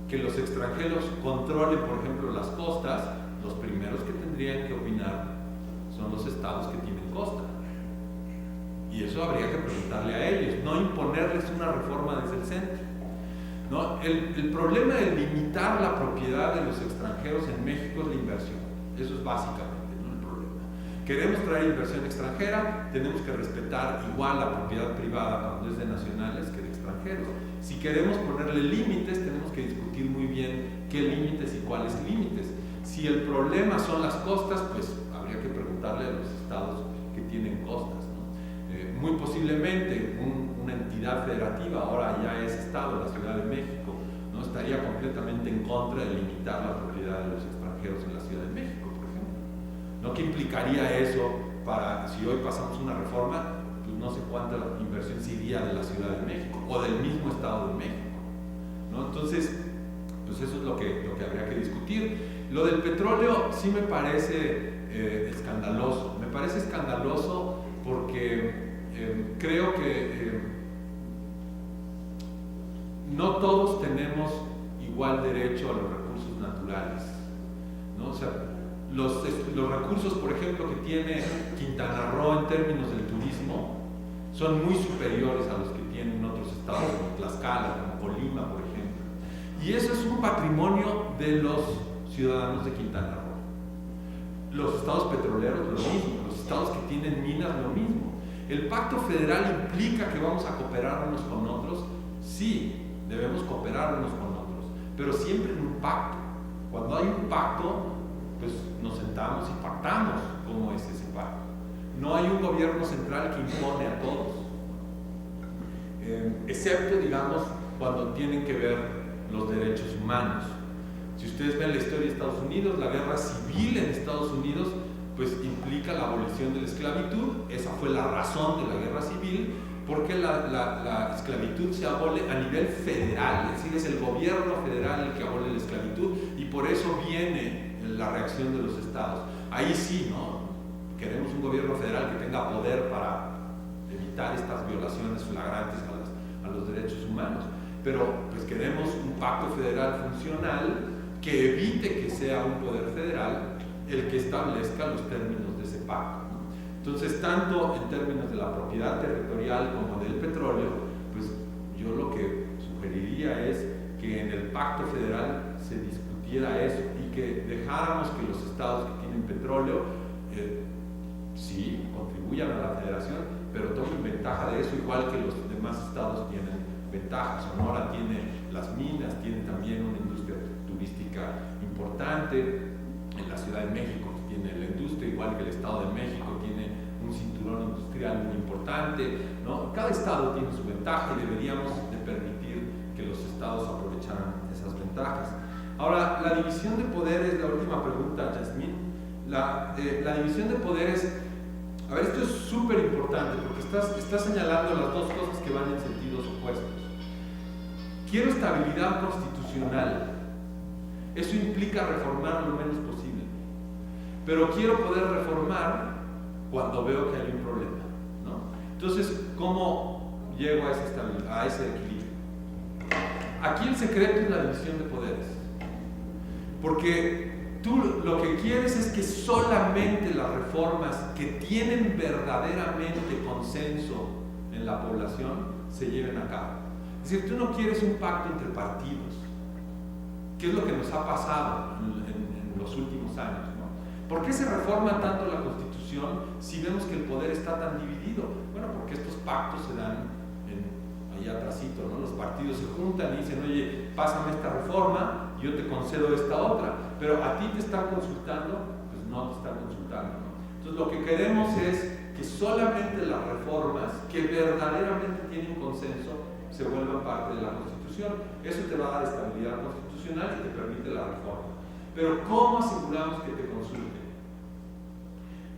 que los extranjeros controlen, por ejemplo, las costas, los primeros que tendrían que opinar son los estados que tienen costa. Y eso habría que preguntarle a ellos, no imponerles una reforma desde el centro, ¿no? El problema de limitar la propiedad de los extranjeros en México es la inversión. Eso es básicamente, ¿no?, el problema. Queremos traer inversión extranjera, tenemos que respetar igual la propiedad privada cuando es de nacionales que de extranjeros. Si queremos ponerle límites, tenemos que discutir muy bien qué límites y cuáles límites. Si el problema son las costas, pues habría que preguntarle a los estados que tienen costas, ¿no? Muy posiblemente una entidad federativa, ahora ya es estado, la Ciudad de México, ¿no?, estaría completamente en contra de limitar la propiedad de los extranjeros en la Ciudad de México, por ejemplo, ¿no? ¿Qué implicaría eso para, si hoy pasamos una reforma, pues no sé cuánta inversión se iría de la Ciudad de México o del mismo Estado de México, ¿no? Entonces, pues eso es lo que habría que discutir. Lo del petróleo sí me parece escandaloso. Me parece escandaloso porque creo que no todos tenemos igual derecho a los recursos naturales, ¿no? O sea, los recursos, por ejemplo, que tiene Quintana Roo en términos del turismo son muy superiores a los que tienen otros estados como Tlaxcala, como Colima, por ejemplo. Y eso es un patrimonio de los ciudadanos de Quintana Roo. Los estados petroleros lo mismo, los estados que tienen minas lo mismo. ¿El pacto federal implica que vamos a cooperar unos con otros? Sí, debemos cooperar unos con otros, pero siempre en un pacto. Cuando hay un pacto, pues nos sentamos y pactamos cómo es ese pacto. No hay un gobierno central que impone a todos, excepto, digamos, cuando tienen que ver los derechos humanos. Si ustedes ven la historia de Estados Unidos, la guerra civil en Estados Unidos pues implica la abolición de la esclavitud. Esa fue la razón de la guerra civil, porque la esclavitud se abole a nivel federal, es decir, es el gobierno federal el que abole la esclavitud, y por eso viene la reacción de los estados. Ahí sí, ¿no?, queremos un gobierno federal que tenga poder para evitar estas violaciones flagrantes a los derechos humanos, pero pues queremos un pacto federal funcional que evite que sea un poder federal el que establezca los términos de ese pacto, ¿no? Entonces, tanto en términos de la propiedad territorial como del petróleo, pues yo lo que sugeriría es que en el pacto federal se discutiera eso y que dejáramos que los estados que tienen petróleo sí contribuyan a la federación, pero tomen ventaja de eso, igual que los demás estados tienen ventajas. Sonora tiene las minas, tiene también una industria turística importante. En la Ciudad de México tiene la industria, igual que el Estado de México tiene un cinturón industrial muy importante, ¿no? Cada estado tiene su ventaja y deberíamos de permitir que los estados aprovecharan esas ventajas. Ahora, la división de poderes, la última pregunta, Yasmín. La división de poderes, a ver, esto es súper importante porque estás señalando las dos cosas que van en sentidos opuestos. Quiero estabilidad constitucional, Eso implica reformar lo menos posible. Pero quiero poder reformar cuando veo que hay un problema, ¿no? Entonces, ¿cómo llego a ese equilibrio? Aquí el secreto es la división de poderes. Porque tú lo que quieres es que solamente las reformas que tienen verdaderamente consenso en la población se lleven a cabo. Es decir, tú no quieres un pacto entre partidos, que es lo que nos ha pasado en los últimos años, ¿no? ¿Por qué se reforma tanto la Constitución si vemos que el poder está tan dividido? Bueno, porque estos pactos se dan allá atrásito, ¿no? Los partidos se juntan y dicen, oye, pásame esta reforma, yo te concedo esta otra, pero a ti te están consultando, pues no te están consultando, ¿no? Entonces lo que queremos es que solamente las reformas que verdaderamente tienen consenso se vuelvan parte de la Constitución. Eso te va a dar estabilidad constitucional y te permite la reforma. Pero ¿cómo aseguramos que te consulten?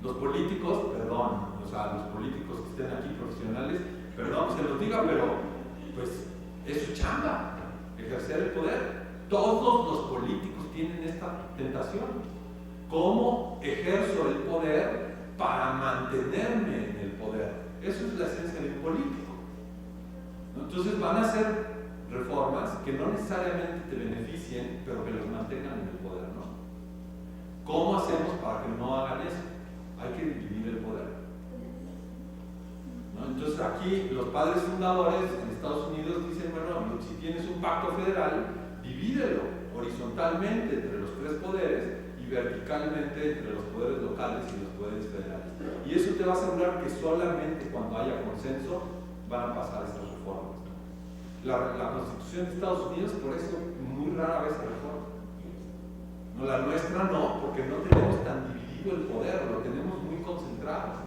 Los políticos, perdón, o sea, los políticos que estén aquí profesionales, perdón, se los diga, pero pues es su chamba, ejercer el poder. Todos los políticos tienen esta tentación. ¿Cómo ejerzo el poder para mantenerme en el poder? Eso es la esencia de un político, ¿no? Entonces van a ser reformas que no necesariamente te beneficien, pero que los mantengan en el poder, ¿no? ¿Cómo hacemos para que no hagan eso? Hay que dividir el poder, ¿no? Entonces aquí los padres fundadores en Estados Unidos dicen, bueno, si tienes un pacto federal, divídelo horizontalmente entre los tres poderes y verticalmente entre los poderes locales y los poderes federales. Y eso te va a asegurar que solamente cuando haya consenso van a pasar estas reformas. La Constitución de Estados Unidos, por eso, muy rara vez se reforma. No, la nuestra no, porque no tenemos tan dividido el poder, lo tenemos muy concentrado.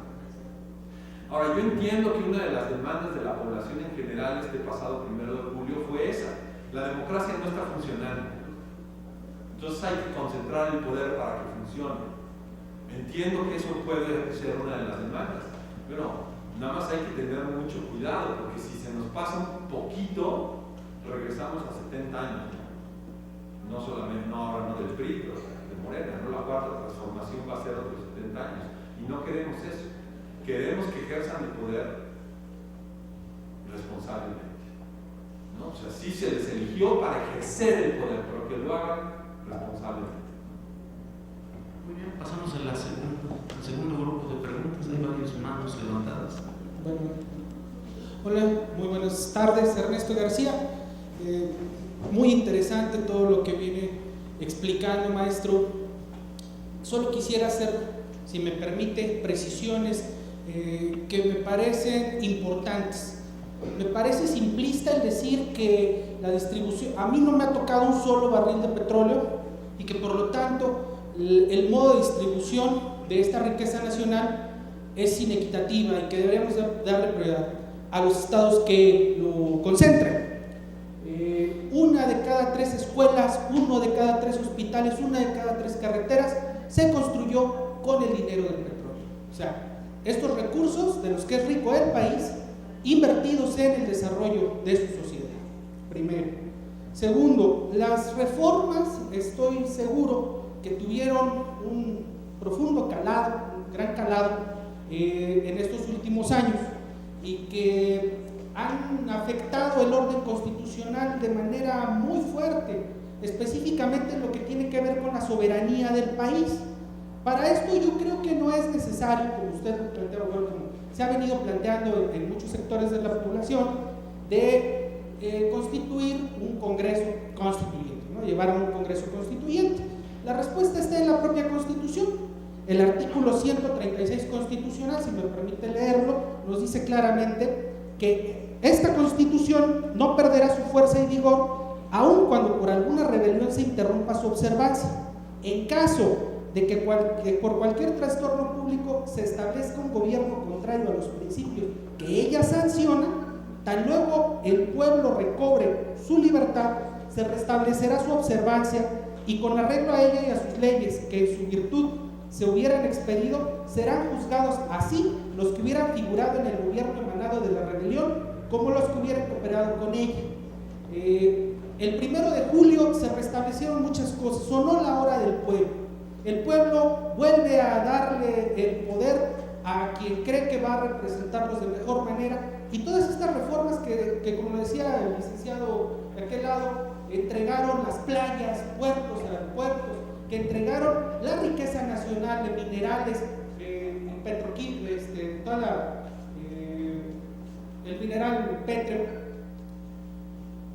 Ahora, yo entiendo que una de las demandas de la población en general este pasado 1 de julio fue esa. La democracia no está funcionando. Entonces hay que concentrar el poder para que funcione. Entiendo que eso puede ser una de las demandas, pero nada más hay que tener mucho cuidado, porque si se nos pasa un poquito, regresamos a 70 años. No solamente, no ahora no del PRI, pero de Morena, ¿no? La cuarta transformación va a ser otros 70 años. Y no queremos eso. Queremos que ejerzan el poder responsablemente, ¿no? O sea, sí se les eligió para ejercer el poder, pero que lo hagan responsablemente.
Muy bien, pasamos al segundo grupo de preguntas. Hay varias manos levantadas.
Bueno, hola, muy buenas tardes, Ernesto García. Muy interesante todo lo que viene explicando, maestro. Solo quisiera hacer, si me permite, precisiones que me parecen importantes. Me parece simplista el decir que la distribución, a mí no me ha tocado un solo barril de petróleo y que por lo tanto el modo de distribución de esta riqueza nacional es inequitativa y que deberíamos darle prioridad a los estados que lo concentran. 1 de cada 3 escuelas, 1 de cada 3 hospitales, 1 de cada 3 carreteras se construyó con el dinero del petróleo. O sea, estos recursos de los que es rico el país, invertidos en el desarrollo de su sociedad, primero. Segundo, las reformas, estoy seguro que tuvieron un profundo calado, un gran calado en estos últimos años y que han afectado el orden constitucional de manera muy fuerte, específicamente en lo que tiene que ver con la soberanía del país. Para esto yo creo que no es necesario, como usted lo planteó, bueno, como se ha venido planteando en muchos sectores de la población, de constituir un Congreso Constituyente, ¿no? Llevar a un Congreso Constituyente. La respuesta está en la propia Constitución. El artículo 136 constitucional, si me permite leerlo, nos dice claramente que esta Constitución no perderá su fuerza y vigor aun cuando por alguna rebelión se interrumpa su observancia. En caso de que por cualquier trastorno público se establezca un gobierno contrario a los principios que ella sanciona, tan luego el pueblo recobre su libertad, se restablecerá su observancia y con arreglo a ella y a sus leyes que en su virtud se hubieran expedido, serán juzgados así los que hubieran figurado en el gobierno emanado de la rebelión como los que hubieran cooperado con ella. El 1 de julio se restablecieron muchas cosas, sonó la hora del pueblo. El pueblo vuelve a darle el poder a quien cree que va a representarlos de mejor manera, y todas estas reformas que como decía el licenciado de aquel lado, entregaron las playas, puertos, aeropuertos, que entregaron la riqueza nacional de minerales, petroquímicos, el mineral petróleo,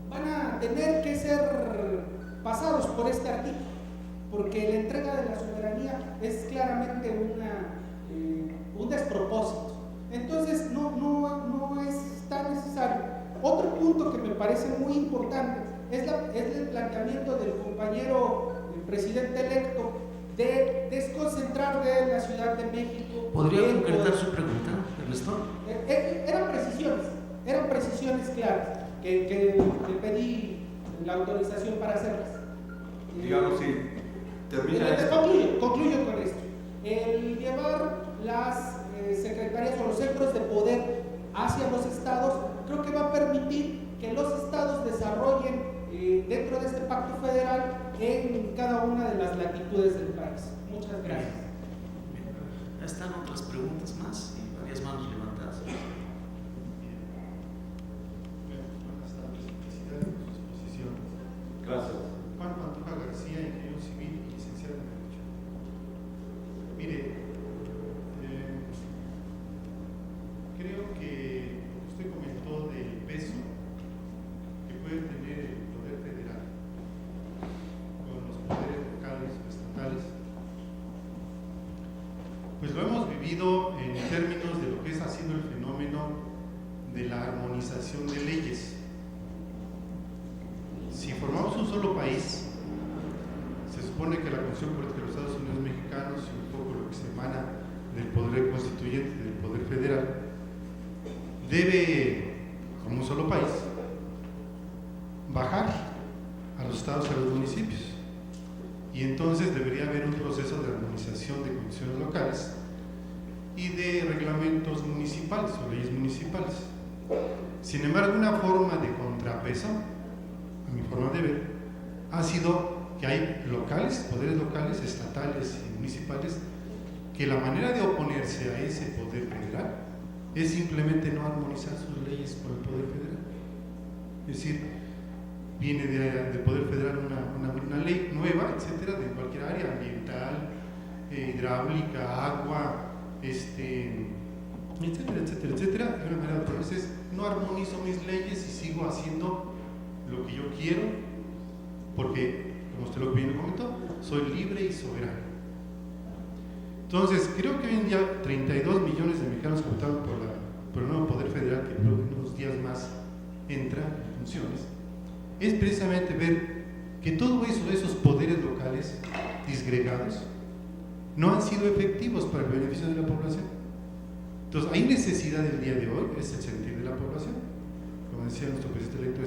van a tener que ser pasados por este artículo, porque la entrega de la soberanía es claramente un despropósito. Entonces no es tan necesario. Otro punto que me parece muy importante es el planteamiento del compañero presidente electo de desconcentrar de la Ciudad de México.
¿Podría concretar su pregunta, Ernesto?
Eran precisiones claras que pedí la autorización para hacerlas.
Digamos, sí, termina esto.
Concluyo con esto. El llevar las secretarías o los centros de poder hacia los estados, creo que va a permitir que los estados desarrollen dentro de este pacto federal en cada una de las latitudes del país. Muchas gracias.
Ya están otras preguntas más y varias manos levantadas.
Buenas tardes, felicidades por su exposición.
Gracias.
Juan Pantoja García, ingeniero civil y licenciado en Derecho. Mire, creo que usted comentó del peso que puede tener el poder federal con los poderes locales o estatales. Pues lo hemos vivido en términos de lo que ha sido el fenómeno de la armonización de leyes. Si formamos un solo país, se supone que la Constitución Política de los Estados Unidos Mexicanos y un poco lo que se emana del poder constituyente, del poder federal, debe, como un solo país, bajar a los estados y a los municipios. Y entonces debería haber un proceso de armonización de constituciones locales y de reglamentos municipales o leyes municipales. Sin embargo, una forma de contrapeso, a mi forma de ver, ha sido que hay locales, poderes locales, estatales y municipales, que la manera de oponerse a ese poder federal es simplemente no armonizar sus leyes con el poder federal. Es decir, viene del poder federal una ley nueva, etcétera, de cualquier área, ambiental, hidráulica, agua, etcétera, etcétera, etcétera. Y una manera de oponerse es no armonizo mis leyes y sigo haciendo lo que yo quiero, porque, como usted lo bien comentó, soy libre y soberano. Entonces, creo que hoy en día 32 millones de mexicanos que votaron por el nuevo poder federal, que creo que en unos días más entra en funciones, es precisamente ver que todos esos poderes locales disgregados no han sido efectivos para el beneficio de la población. Entonces, hay necesidad el día de hoy, es el sentir de la población, como decía nuestro presidente electo,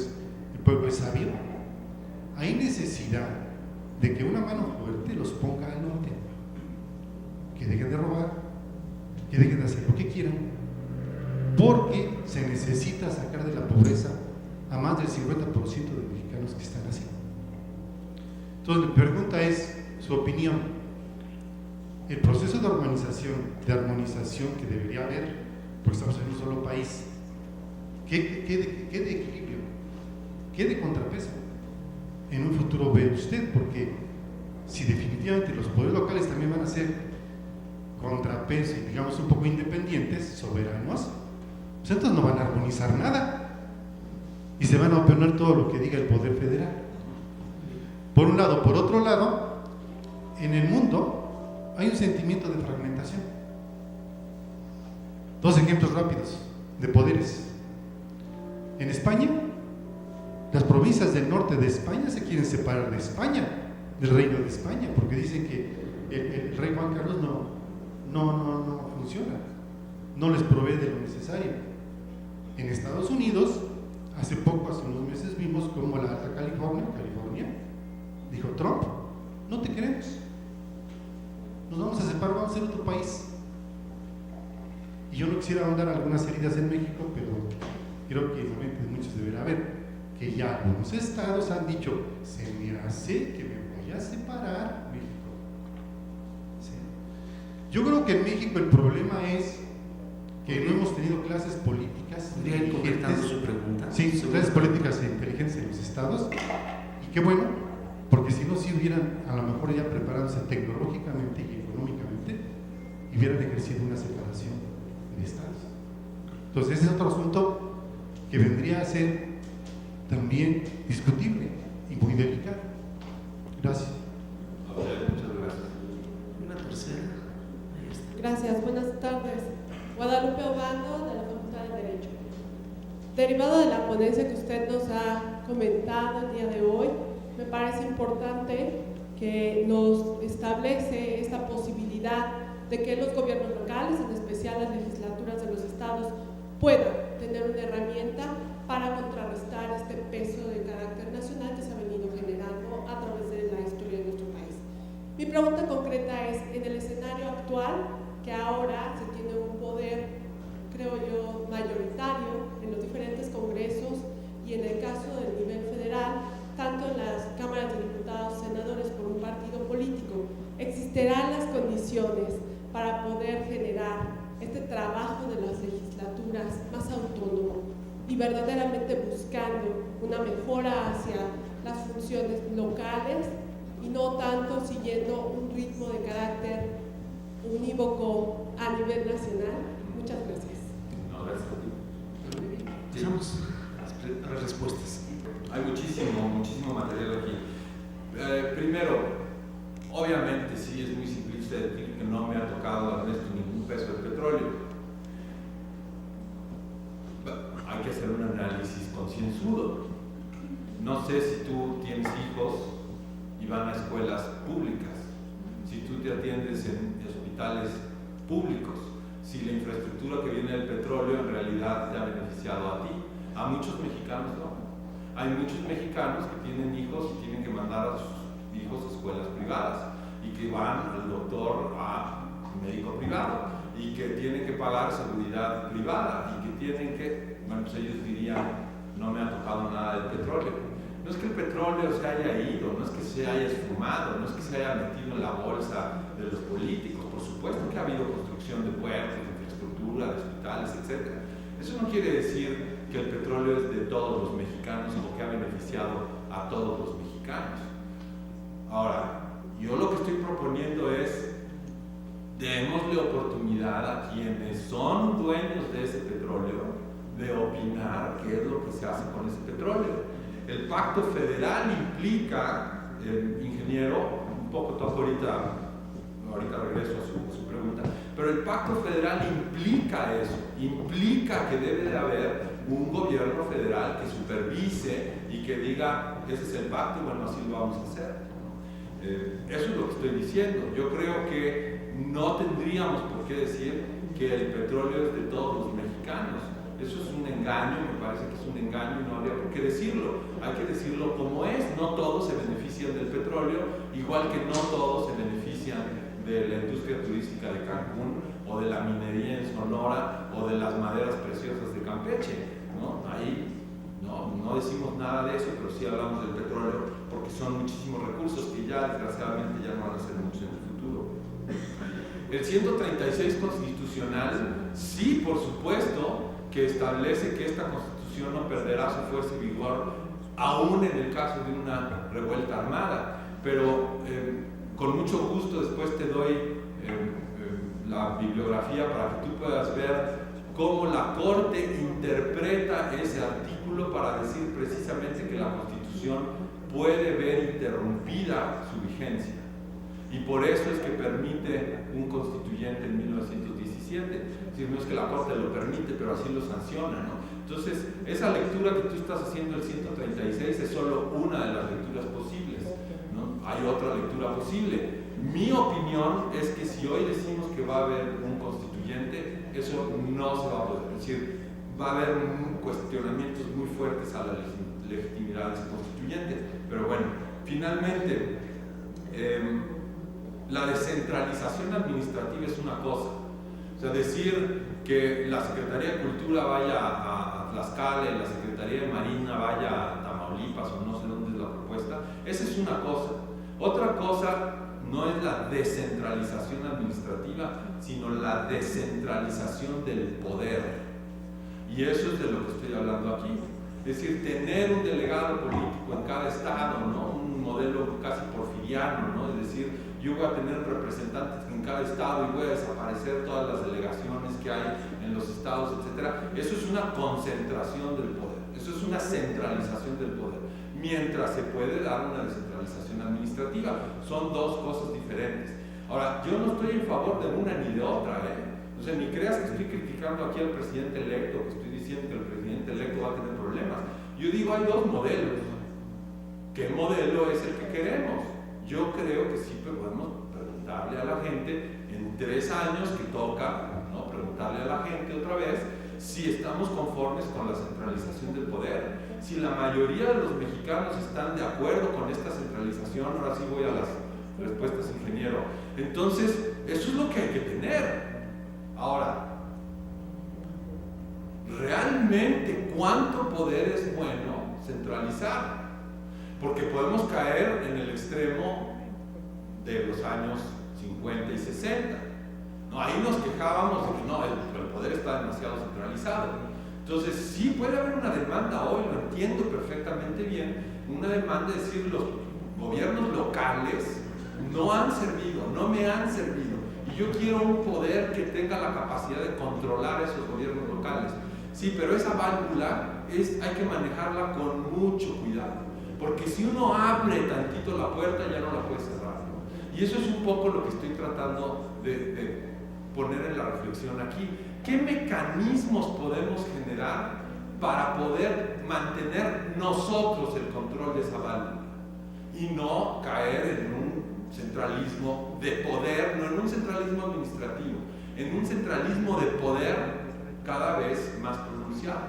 el pueblo es sabio. Hay necesidad de que una mano fuerte los ponga al norte, que dejen de robar, que dejen de hacer lo que quieran, porque se necesita sacar de la pobreza a más del 50% de mexicanos que están así. Entonces, mi pregunta es su opinión. El proceso de armonización que debería haber, porque estamos en un solo país, ¿qué de equilibrio, qué de contrapeso en un futuro ve usted? Porque si definitivamente los poderes locales también van a ser contrapeso y digamos un poco independientes, soberanos, pues entonces no van a armonizar nada y se van a oponer todo lo que diga el poder federal. Por un lado. Por otro lado, en el mundo hay un sentimiento de fragmentación. Dos ejemplos rápidos de poderes. En España, las provincias del norte de España se quieren separar de España, del reino de España, porque dicen que el rey Juan Carlos no funciona, no les provee de lo necesario. En Estados Unidos, hace unos meses vimos cómo la Alta California, dijo Trump, no te queremos, nos vamos a separar, vamos a ser otro país. Y yo no quisiera ahondar algunas heridas en México, pero creo que en la mente de muchos deberá haber.
que ya algunos estados han dicho, se me hace que me voy a separar México. ¿Sí? Yo creo que en México el problema es que no hemos tenido clases políticas
¿Podría ir completando su pregunta?
Sí, clases políticas e inteligencia en los estados, y qué bueno, porque si no, si hubieran a lo mejor ya preparándose tecnológicamente y económicamente, y hubieran ejercido una separación de estados. Entonces ese es otro asunto que vendría a ser también discutible y muy delicado. Gracias.
Muchas gracias.
Una tercera. Ahí está.
Gracias, buenas tardes. Guadalupe Obando, de la Facultad de Derecho. Derivado de la ponencia que usted nos ha comentado el día de hoy, me parece importante que nos establece esta posibilidad de que los gobiernos locales, en especial las legislaturas de los estados, puedan tener una herramienta para contrarrestar este peso de carácter nacional que se ha venido generando a través de la historia de nuestro país. Mi pregunta concreta es, en el escenario actual, que ahora se tiene un poder, creo yo, mayoritario en los diferentes congresos y en el caso del nivel federal, tanto en las cámaras de diputados, senadores por un partido político, ¿existirán las condiciones para poder generar este trabajo de las legislaturas más autónomo y verdaderamente buscando una mejora hacia las funciones locales y no tanto siguiendo un ritmo de carácter unívoco a nivel nacional? Muchas gracias.
No, gracias a ti.
Empezamos a las respuestas.
Hay muchísimo material aquí. Primero, obviamente sí es muy simplista decir que no me ha tocado Ernesto ningún peso de petróleo. Hay que hacer un análisis concienzudo. No sé si tú tienes hijos y van a escuelas públicas, si tú te atiendes en hospitales públicos, si la infraestructura que viene del petróleo en realidad te ha beneficiado a ti. A muchos mexicanos no. Hay muchos mexicanos que tienen hijos y tienen que mandar a sus hijos a escuelas privadas y que van al doctor a médico privado y que tienen que pagar seguridad privada y que tienen que, bueno, pues ellos dirían, no me ha tocado nada del petróleo. No es que el petróleo se haya ido, no es que se haya esfumado, no es que se haya metido en la bolsa de los políticos. Por supuesto que ha habido construcción de puertos, de infraestructura, de hospitales, etc. Eso no quiere decir que el petróleo es de todos los mexicanos o que ha beneficiado a todos los mexicanos. Ahora, yo lo que estoy proponiendo es, démosle oportunidad a quienes son dueños de ese petróleo de opinar qué es lo que se hace con ese petróleo. El pacto federal implica, ingeniero, un poco toco ahorita regreso a su pregunta, pero el pacto federal implica eso, implica que debe de haber un gobierno federal que supervise y que diga, ese es el pacto y bueno, así lo vamos a hacer. Eso es lo que estoy diciendo. Yo creo que no tendríamos por qué decir que el petróleo es de todos los mexicanos. Eso es un engaño, me parece que es un engaño y no habría por qué decirlo. Hay que decirlo como es. No todos se benefician del petróleo, igual que no todos se benefician de la industria turística de Cancún o de la minería en Sonora o de las maderas preciosas de Campeche, ¿no? Ahí no decimos nada de eso, pero sí hablamos del petróleo porque son muchísimos recursos que ya desgraciadamente ya no van a ser muchos en el futuro. El 136 constitucional, sí, por supuesto, que establece que esta constitución no perderá su fuerza y vigor aún en el caso de una revuelta armada, pero con mucho gusto después te doy la bibliografía para que tú puedas ver cómo la Corte interpreta ese artículo para decir precisamente que la Constitución puede ver interrumpida su vigencia. Y por eso es que permite un constituyente en 1917. Es decir, no es que la Corte lo permite, pero así lo sanciona, ¿no? Entonces, esa lectura que tú estás haciendo del 136 es solo una de las lecturas posibles, ¿no? Hay otra lectura posible. Mi opinión es que si hoy decimos que va a haber un constituyente, eso no se va a poder. Es decir, va a haber cuestionamientos muy fuertes a la legitimidad de ese constituyente. Pero bueno, finalmente, la descentralización administrativa es una cosa. O sea, decir que la Secretaría de Cultura vaya a Tlaxcala y la Secretaría de Marina vaya a Tamaulipas o no sé dónde es la propuesta. Esa es una cosa. Otra cosa no es la descentralización administrativa, sino la descentralización del poder. Y eso es de lo que estoy hablando aquí. Es decir, tener un delegado político en cada estado, ¿no? Un modelo casi porfiriano, ¿no? Es decir, yo voy a tener representantes en cada estado y voy a desaparecer todas las delegaciones que hay en los estados, etc. Eso es una concentración del poder, eso es una centralización del poder, mientras se puede dar una descentralización administrativa. Son dos cosas diferentes. Ahora, yo no estoy en favor de una ni de otra, O sea, ni creas que estoy criticando aquí al presidente electo, que estoy diciendo que el presidente electo va a tener problemas. Yo digo, hay dos modelos. ¿Qué modelo es el que queremos? Yo creo que sí podemos preguntarle a la gente en 3 años que toca, ¿no? Preguntarle a la gente otra vez si estamos conformes con la centralización del poder. Si la mayoría de los mexicanos están de acuerdo con esta centralización, ahora sí voy a las respuestas, ingeniero. Entonces, eso es lo que hay que tener. Ahora, ¿realmente cuánto poder es bueno centralizar? Porque podemos caer en el extremo de los años 50 y 60. No, ahí nos quejábamos de que no, el poder está demasiado centralizado. Entonces, sí puede haber una demanda hoy, lo entiendo perfectamente bien, una demanda de decir los gobiernos locales no han servido, no me han servido. Y yo quiero un poder que tenga la capacidad de controlar esos gobiernos locales. Sí, pero esa válvula hay que manejarla con mucho cuidado. Porque si uno abre tantito la puerta, ya no la puede cerrar, ¿no? Y eso es un poco lo que estoy tratando de poner en la reflexión aquí. ¿Qué mecanismos podemos generar para poder mantener nosotros el control de esa válvula? Y no caer en un centralismo de poder, no en un centralismo administrativo, en un centralismo de poder cada vez más pronunciado.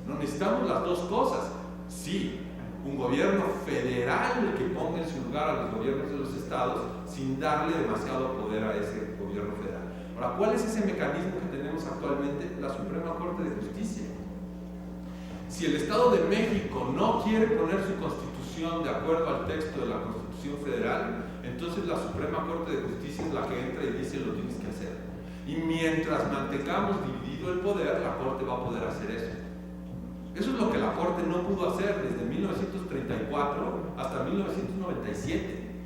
No necesitamos las dos cosas. Sí, un gobierno federal que ponga en su lugar a los gobiernos de los estados sin darle demasiado poder a ese gobierno federal. Ahora, ¿cuál es ese mecanismo que tenemos actualmente? La Suprema Corte de Justicia. Si el Estado de México no quiere poner su constitución de acuerdo al texto de la Constitución Federal, entonces la Suprema Corte de Justicia es la que entra y dice lo tienes que hacer. Y mientras mantengamos dividido el poder, la Corte va a poder hacer eso. Eso es lo que la Corte no pudo hacer desde 1934 hasta 1997.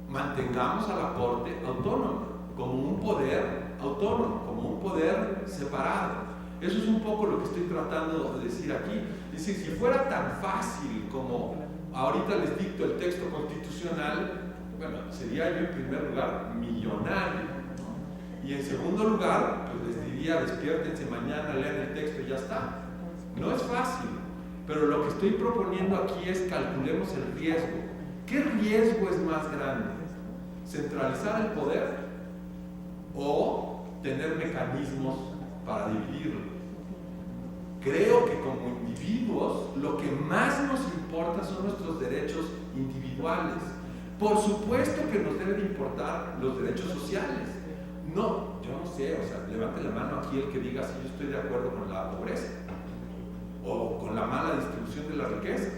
Mantengamos a la Corte autónoma, como un poder autónomo, como un poder separado. Eso es un poco lo que estoy tratando de decir aquí. Dice, si fuera tan fácil como ahorita les dicto el texto constitucional, bueno, sería yo en primer lugar millonario, ¿no? Y en segundo lugar, pues les diría, despiértense mañana, lean el texto y ya está. No es fácil, pero lo que estoy proponiendo aquí es calculemos el riesgo. ¿Qué riesgo es más grande? ¿Centralizar el poder o tener mecanismos para dividirlo? Creo que como individuos lo que más nos importa son nuestros derechos individuales. Por supuesto que nos deben importar los derechos sociales. No, yo no sé, o sea, levante la mano aquí el que diga si yo estoy de acuerdo con la pobreza o con la mala distribución de la riqueza.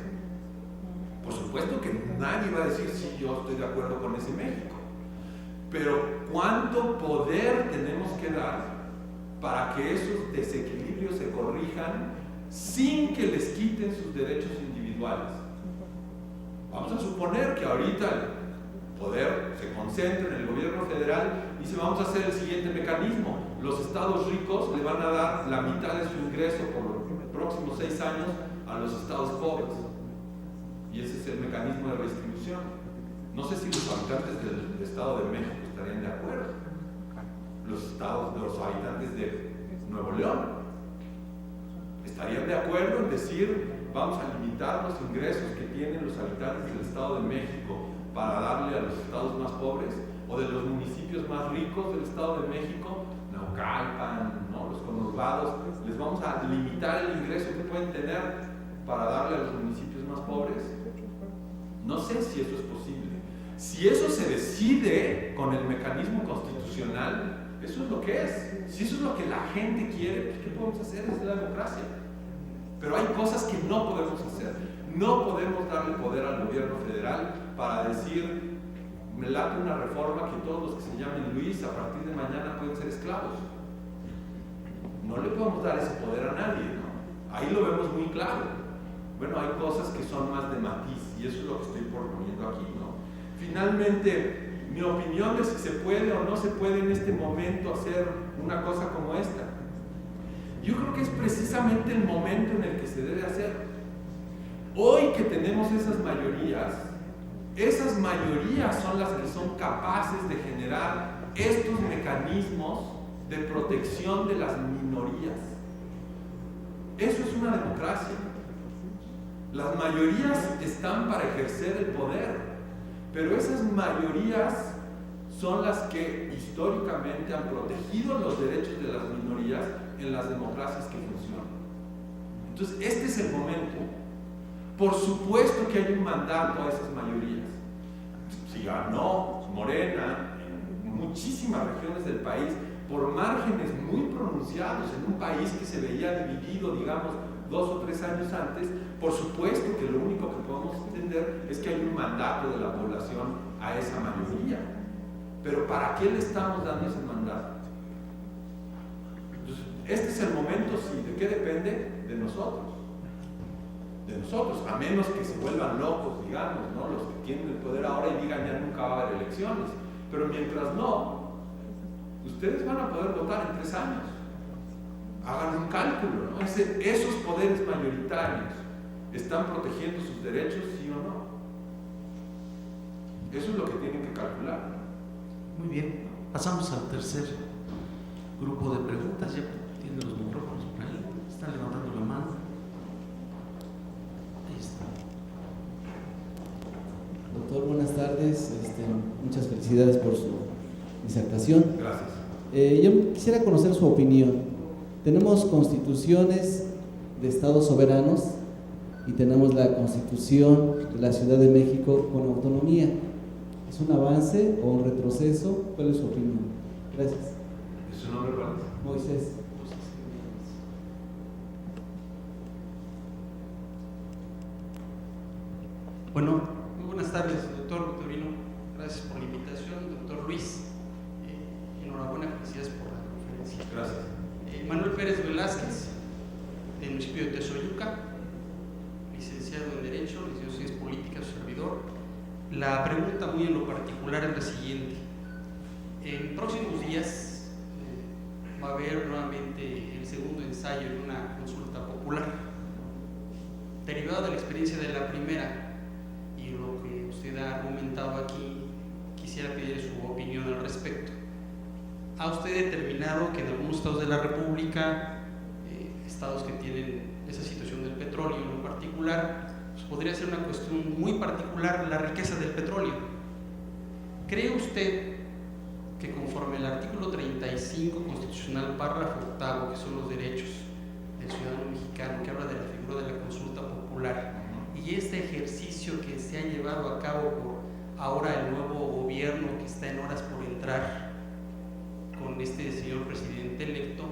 Por supuesto que nadie va a decir sí, yo estoy de acuerdo con ese México. Pero ¿cuánto poder tenemos que dar para que esos desequilibrios se corrijan sin que les quiten sus derechos individuales? Vamos a suponer que ahorita el poder se concentra en el gobierno federal y se vamos a hacer el siguiente mecanismo. Los estados ricos le van a dar la mitad de su ingreso por los próximos 6 años a los estados pobres. Y ese es el mecanismo de redistribución. No sé si los habitantes del Estado de México estarían de acuerdo. Los habitantes de Nuevo León estarían de acuerdo en decir vamos a limitar los ingresos que tienen los habitantes del Estado de México para darle a los estados más pobres, o de los municipios más ricos del Estado de México, Naucalpan, ¿no? Los conurbados, les vamos a limitar el ingreso que pueden tener para darle a los municipios más pobres. No sé si eso es posible. Si eso se decide con el mecanismo constitucional, eso es lo que es. Si eso es lo que la gente quiere, pues ¿qué podemos hacer? Es la democracia. Pero hay cosas que no podemos hacer. No podemos darle poder al gobierno federal para decir, me late una reforma que todos los que se llamen Luis a partir de mañana pueden ser esclavos. No le podemos dar ese poder a nadie, ¿no? Ahí lo vemos muy claro. Bueno, hay cosas que son más de matiz y eso es lo que estoy proponiendo aquí, ¿no? Finalmente, mi opinión de si se puede o no se puede en este momento hacer una cosa como esta. Yo creo que es precisamente el momento en el que se debe hacer. Hoy que tenemos esas mayorías son las que son capaces de generar estos mecanismos de protección de las minorías. Eso es una democracia. Las mayorías están para ejercer el poder, pero esas mayorías son las que históricamente han protegido los derechos de las minorías en las democracias que funcionan. Entonces, este es el momento. Por supuesto que hay un mandato a esas mayorías. Si ganó Morena en muchísimas regiones del país, por márgenes muy pronunciados, en un país que se veía dividido, digamos, 2 o 3 años antes, por supuesto que lo único que podemos entender es que hay un mandato de la población a esa mayoría. Pero ¿para qué le estamos dando ese mandato? Entonces, este es el momento, sí. ¿De qué depende? De nosotros. De nosotros, a menos que se vuelvan locos, digamos, ¿no? Los que tienen el poder ahora y digan ya nunca va a haber elecciones. Pero mientras no, ustedes van a poder votar en 3 años. Hagan un cálculo, ¿no? Esos poderes mayoritarios están protegiendo sus derechos, sí o no. Eso es lo que tienen que calcular.
Muy bien, pasamos al tercer grupo de preguntas. Ya tienen los micrófonos por ahí, están levantando la mano. Ahí está.
Doctor, buenas tardes. Muchas felicidades por su disertación.
Gracias.
Yo quisiera conocer su opinión. Tenemos constituciones de estados soberanos y tenemos la Constitución de la Ciudad de México con autonomía. ¿Es un avance o un retroceso? ¿Cuál es su opinión? Gracias.
¿Es su nombre, cuál es?
Moisés.
Bueno, muy buenas tardes, doctor Victorino. Gracias por la invitación, doctor Luis. Enhorabuena, felicidades por la conferencia.
Gracias.
Manuel Pérez Velázquez, del municipio de Tezoyuca, licenciado en Derecho, licenciado en Ciencias Políticas, servidor. La pregunta muy en lo particular es la siguiente. En próximos días va a haber nuevamente el segundo ensayo en una consulta popular. Derivado de la experiencia de la primera y lo que usted ha argumentado aquí, quisiera pedir su opinión al respecto. ¿Ha usted determinado que en algunos estados de la República, estados que tienen esa situación del petróleo en lo particular, pues podría ser una cuestión muy particular la riqueza del petróleo? ¿Cree usted que conforme al artículo 35 constitucional, párrafo 8, que son los derechos del ciudadano mexicano, que habla de la figura de la consulta popular, y este ejercicio que se ha llevado a cabo por ahora el nuevo gobierno que está en horas por entrar con este señor presidente electo,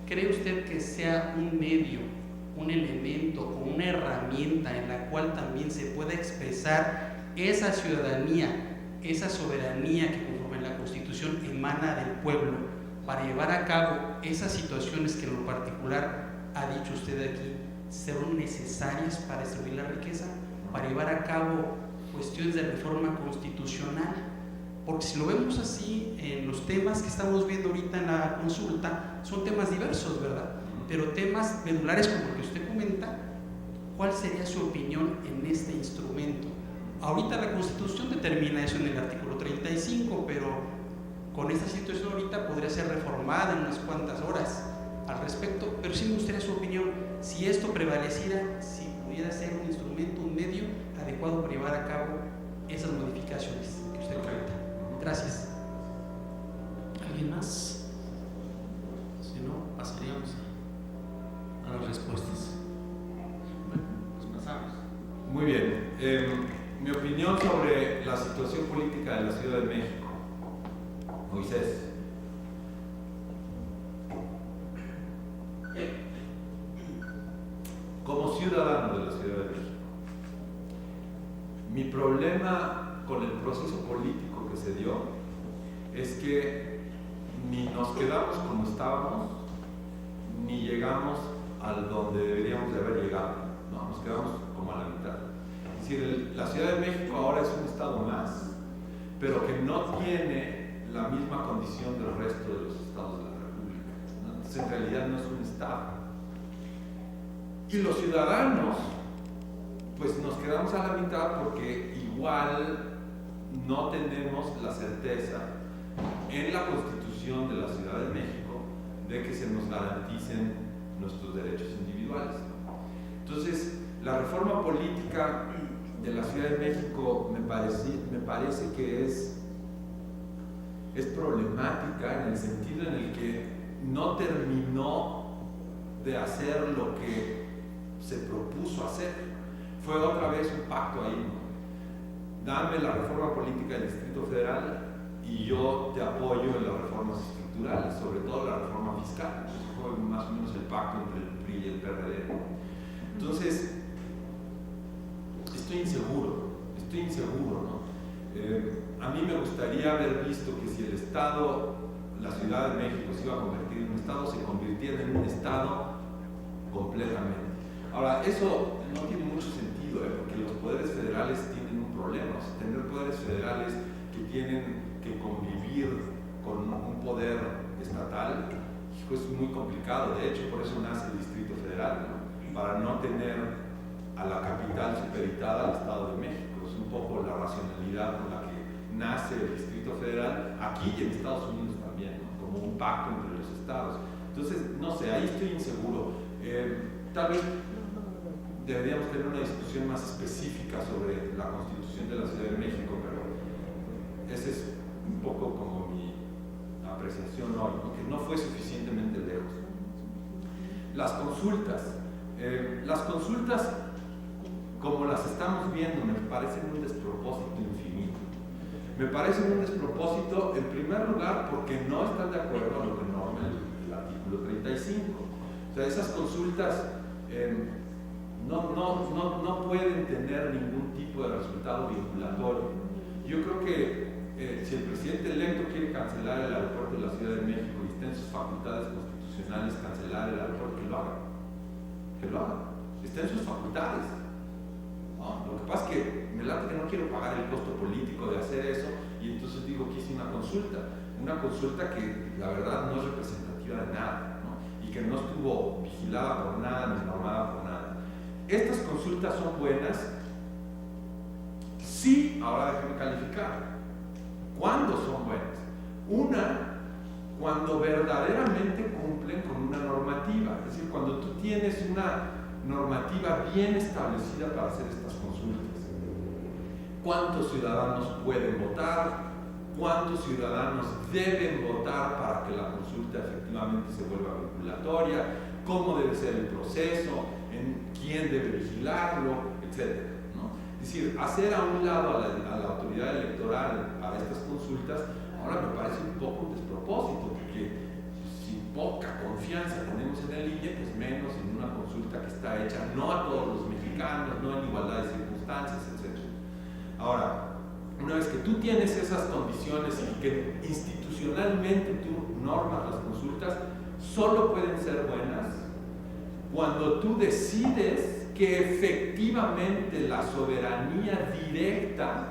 cree usted que sea un medio, un elemento o una herramienta en la cual también se pueda expresar esa ciudadanía, esa soberanía que conforme la Constitución emana del pueblo para llevar a cabo esas situaciones que en lo particular ha dicho usted aquí son necesarias para distribuir la riqueza, para llevar a cabo cuestiones de reforma constitucional? Porque si lo vemos así, en los temas que estamos viendo ahorita en la consulta, son temas diversos, ¿verdad? Pero temas medulares como el que usted comenta, ¿cuál sería su opinión en este instrumento? Ahorita la Constitución determina eso en el artículo 35, pero con esta situación ahorita podría ser reformada en unas cuantas horas al respecto, pero sí me gustaría su opinión, si esto prevaleciera, si pudiera ser un instrumento, un medio adecuado para llevar a cabo esas modificaciones que usted comenta. Gracias.
¿Alguien más? Si no, pasaríamos a las respuestas. Bueno, pues pasamos.
Muy bien. Mi opinión sobre la situación política de la Ciudad de México. Moisés. Como ciudadano de la Ciudad de México, mi problema con el proceso político que se dio es que ni nos quedamos como estábamos, ni llegamos al donde deberíamos de haber llegado, ¿no? Nos quedamos como a la mitad. Es decir, la Ciudad de México ahora es un estado más, pero que no tiene la misma condición del resto de los estados de la República, ¿no? Entonces, en realidad no es un estado. Y los ciudadanos, pues nos quedamos a la mitad porque igual no tenemos la certeza en la Constitución de la Ciudad de México de que se nos garanticen nuestros derechos individuales. Entonces, la reforma política de la Ciudad de México me parece que es problemática en el sentido en el que no terminó de hacer lo que se propuso hacer. Fue otra vez un pacto ahí, ¿no? Dame la reforma política del Distrito Federal y yo te apoyo en las reformas estructurales, sobre todo la reforma fiscal. Fue más o menos el pacto entre el PRI y el PRD, ¿no? Entonces, estoy inseguro, ¿no? A mí me gustaría haber visto que si el Estado, la Ciudad de México se iba a convertir en un Estado, se convirtiera en un Estado completamente. Ahora, eso no tiene mucho sentido, porque los poderes federales tienen un problema. O sea, tener poderes federales que tienen que convivir con un poder estatal, es muy complicado. De hecho, por eso nace el Distrito Federal, ¿no? Para no tener a la capital supeditada al Estado de México. Es un poco la racionalidad con la que nace el Distrito Federal aquí y en Estados Unidos también, ¿no? Como un pacto entre los estados. Entonces, no sé, ahí estoy inseguro. Tal vez deberíamos tener una discusión más específica sobre la Constitución de la Ciudad de México, pero ese es un poco como mi apreciación hoy, ¿no? Que no fue suficientemente lejos. Las consultas, como las estamos viendo, me parecen un despropósito infinito. Me parecen un despropósito, en primer lugar, porque no están de acuerdo a lo que norma el artículo 35. O sea, esas consultas no pueden tener ningún tipo de resultado vinculatorio. Yo creo que si el presidente electo quiere cancelar el aeropuerto de la Ciudad de México y está en sus facultades constitucionales cancelar el aeropuerto, que lo haga, está en sus facultades, ¿no? Lo que pasa es que me late que no quiero pagar el costo político de hacer eso, y entonces digo que hice una consulta que la verdad no es representativa de nada, ¿no? Y que no estuvo vigilada por nada ni normada por nada. Estas consultas son buenas, sí. Ahora déjame calificar. ¿Cuándo son buenas? Una, cuando verdaderamente cumplen con una normativa, es decir, cuando tú tienes una normativa bien establecida para hacer estas consultas. ¿Cuántos ciudadanos pueden votar? ¿Cuántos ciudadanos deben votar para que la consulta efectivamente se vuelva vinculatoria? ¿Cómo debe ser el proceso? ¿Quién debe vigilarlo? Etcétera, ¿no? Es decir, hacer a un lado a la autoridad electoral para estas consultas, ahora me parece un poco un despropósito, porque si poca confianza tenemos en el INE, pues menos en una consulta que está hecha no a todos los mexicanos, no en igualdad de circunstancias, etc. Ahora, una vez que tú tienes esas condiciones y que institucionalmente tú normas las consultas, solo pueden ser buenas cuando tú decides que efectivamente la soberanía directa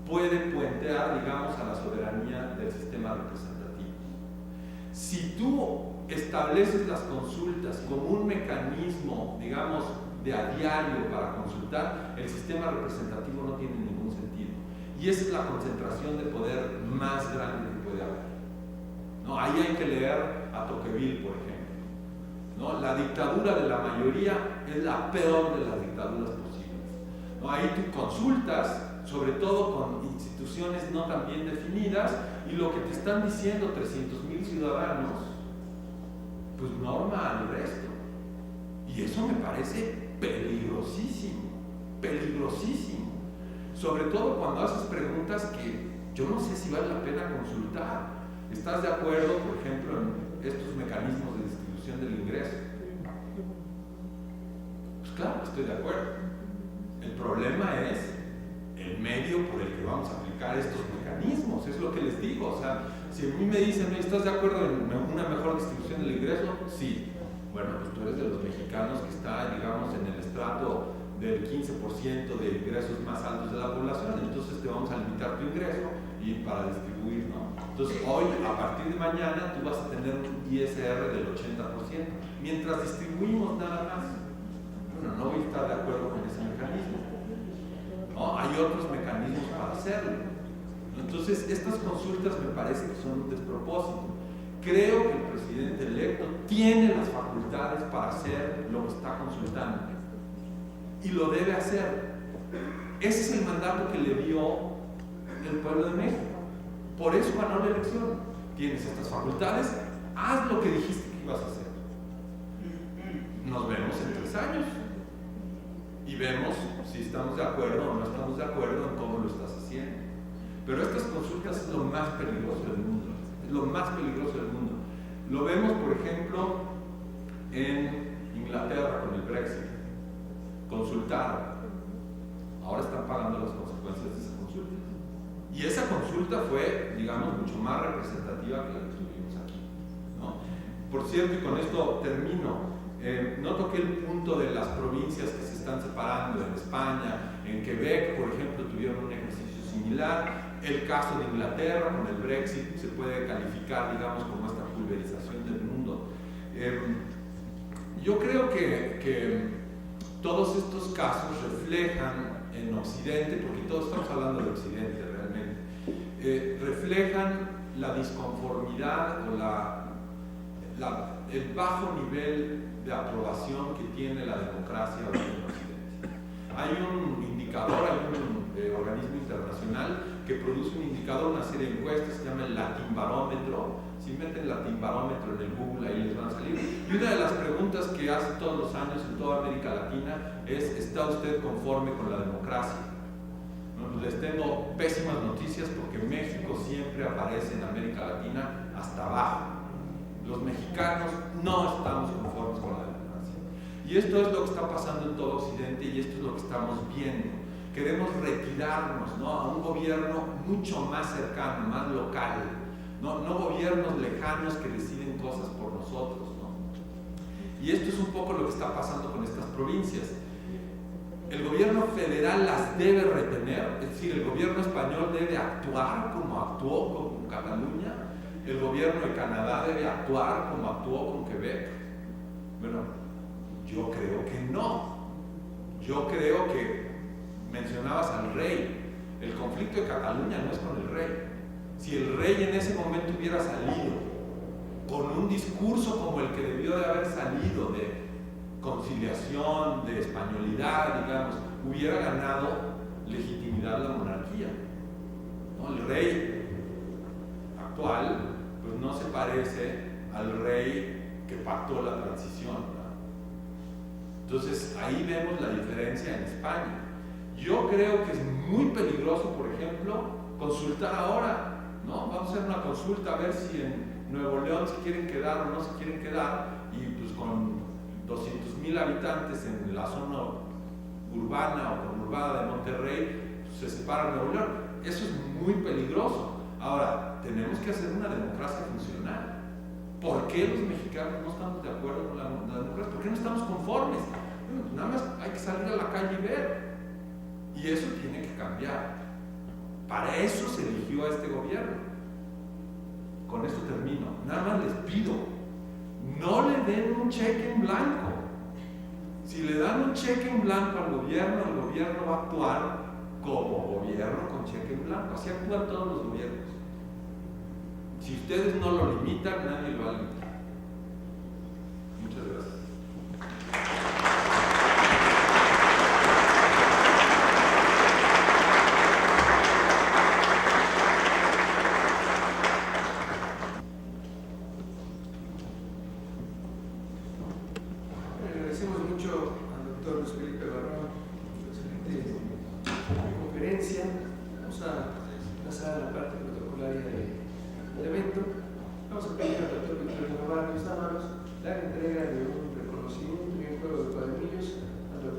puede puentear, digamos, a la soberanía del sistema representativo. Si tú estableces las consultas como un mecanismo, digamos, de a diario para consultar, el sistema representativo no tiene ningún sentido. Y esa es la concentración de poder más grande que puede haber, ¿no? Ahí hay que leer a Tocqueville, por ejemplo, ¿no? La dictadura de la mayoría es la peor de las dictaduras posibles, ¿no? Ahí tú consultas, sobre todo con instituciones no tan bien definidas, y lo que te están diciendo 300,000 ciudadanos, pues norma al resto. Y eso me parece peligrosísimo, peligrosísimo. Sobre todo cuando haces preguntas que yo no sé si vale la pena consultar. ¿Estás de acuerdo, por ejemplo, en estos mecanismos de distribución del ingreso? Pues claro, estoy de acuerdo. El problema es el medio por el que vamos a aplicar estos mecanismos, es lo que les digo. O sea, si a mí me dicen, ¿estás de acuerdo en una mejor distribución del ingreso? Sí. Bueno, pues tú eres de los mexicanos que está, digamos, en el estrato del 15% de ingresos más altos de la población, entonces te vamos a limitar tu ingreso y para distribuir, ¿no? Entonces hoy, a partir de mañana, tú vas a tener un ISR del 80%, mientras distribuimos nada más. Bueno, no voy a estar de acuerdo con ese mecanismo, ¿no? Hay otros mecanismos para hacerlo. Entonces, estas consultas me parece que son un despropósito. Creo que el presidente electo tiene las facultades para hacer lo que está consultando y lo debe hacer. Ese es el mandato que le dio el pueblo de México. Por eso ganó la elección. Tienes estas facultades, haz lo que dijiste que ibas a hacer. Nos vemos en 3 años y vemos si estamos de acuerdo o no estamos de acuerdo en cómo lo estás haciendo. Pero estas consultas es lo más peligroso del mundo. Es lo más peligroso del mundo. Lo vemos, por ejemplo, en Inglaterra con el Brexit. Consultaron. Ahora están pagando las consecuencias de esa consulta. Y esa consulta fue, digamos, mucho más representativa que la que tuvimos aquí, ¿no? Por cierto, y con esto termino, no toqué el punto de las provincias que se están separando en España, en Quebec, por ejemplo, tuvieron un ejercicio similar. El caso de Inglaterra con el Brexit se puede calificar, digamos, como esta pulverización del mundo. Yo creo que todos estos casos reflejan en Occidente, porque todos estamos hablando de Occidente realmente, reflejan la disconformidad o el bajo nivel de aprobación que tiene la democracia hoy en Occidente. Hay un indicador, hay un organismo internacional que produce un indicador, una serie de encuestas, se llama el Latin Barómetro. Si meten Latin Barómetro en el Google, ahí les van a salir. Y una de las preguntas que hace todos los años en toda América Latina es: ¿está usted conforme con la democracia? Bueno, les tengo pésimas noticias porque México siempre aparece en América Latina hasta abajo. Los mexicanos no estamos conformes con la democracia. Y esto es lo que está pasando en todo Occidente y esto es lo que estamos viendo. Queremos retirarnos, ¿no?, a un gobierno mucho más cercano, más local, no gobiernos lejanos que deciden cosas por nosotros, ¿no? Y esto es un poco lo que está pasando con estas provincias. El gobierno federal las debe retener, es decir, el gobierno español debe actuar como actuó con Cataluña, el gobierno de Canadá debe actuar como actuó con Quebec. Bueno, yo creo que no. Yo creo que mencionabas al rey. El conflicto de Cataluña no es con el rey. Si el rey en ese momento hubiera salido con un discurso como el que debió de haber salido, de conciliación, de españolidad, digamos, hubiera ganado legitimidad la monarquía, ¿no? El rey actual pues no se parece al rey que pactó la transición, ¿no? Entonces ahí vemos la diferencia en España. Yo creo que es muy peligroso, por ejemplo, consultar ahora, ¿no? Vamos a hacer una consulta a ver si en Nuevo León se quieren quedar o no se quieren quedar, y pues con 200,000 habitantes en la zona urbana o conurbada de Monterrey, pues se separa Nuevo León. Eso es muy peligroso. Ahora, tenemos que hacer una democracia funcional. ¿Por qué los mexicanos no estamos de acuerdo con la democracia? ¿Por qué no estamos conformes? Bueno, pues nada más hay que salir a la calle y ver. Y eso tiene que cambiar. Para eso se eligió a este gobierno. Con esto termino. Nada más les pido, no le den un cheque en blanco. Si le dan un cheque en blanco al gobierno, el gobierno va a actuar como gobierno con cheque en blanco. Así actúan todos los gobiernos. Si ustedes no lo limitan, nadie lo va a limitar. Muchas gracias.
Agradecemos mucho al doctor Luis Felipe Barrón por su excelente conferencia. Vamos a pasar a la parte protocolaria del evento. Vamos a pedir al doctor Victorino Vargas Dávalos la entrega de un reconocimiento y un juego de cuadernillos al doctor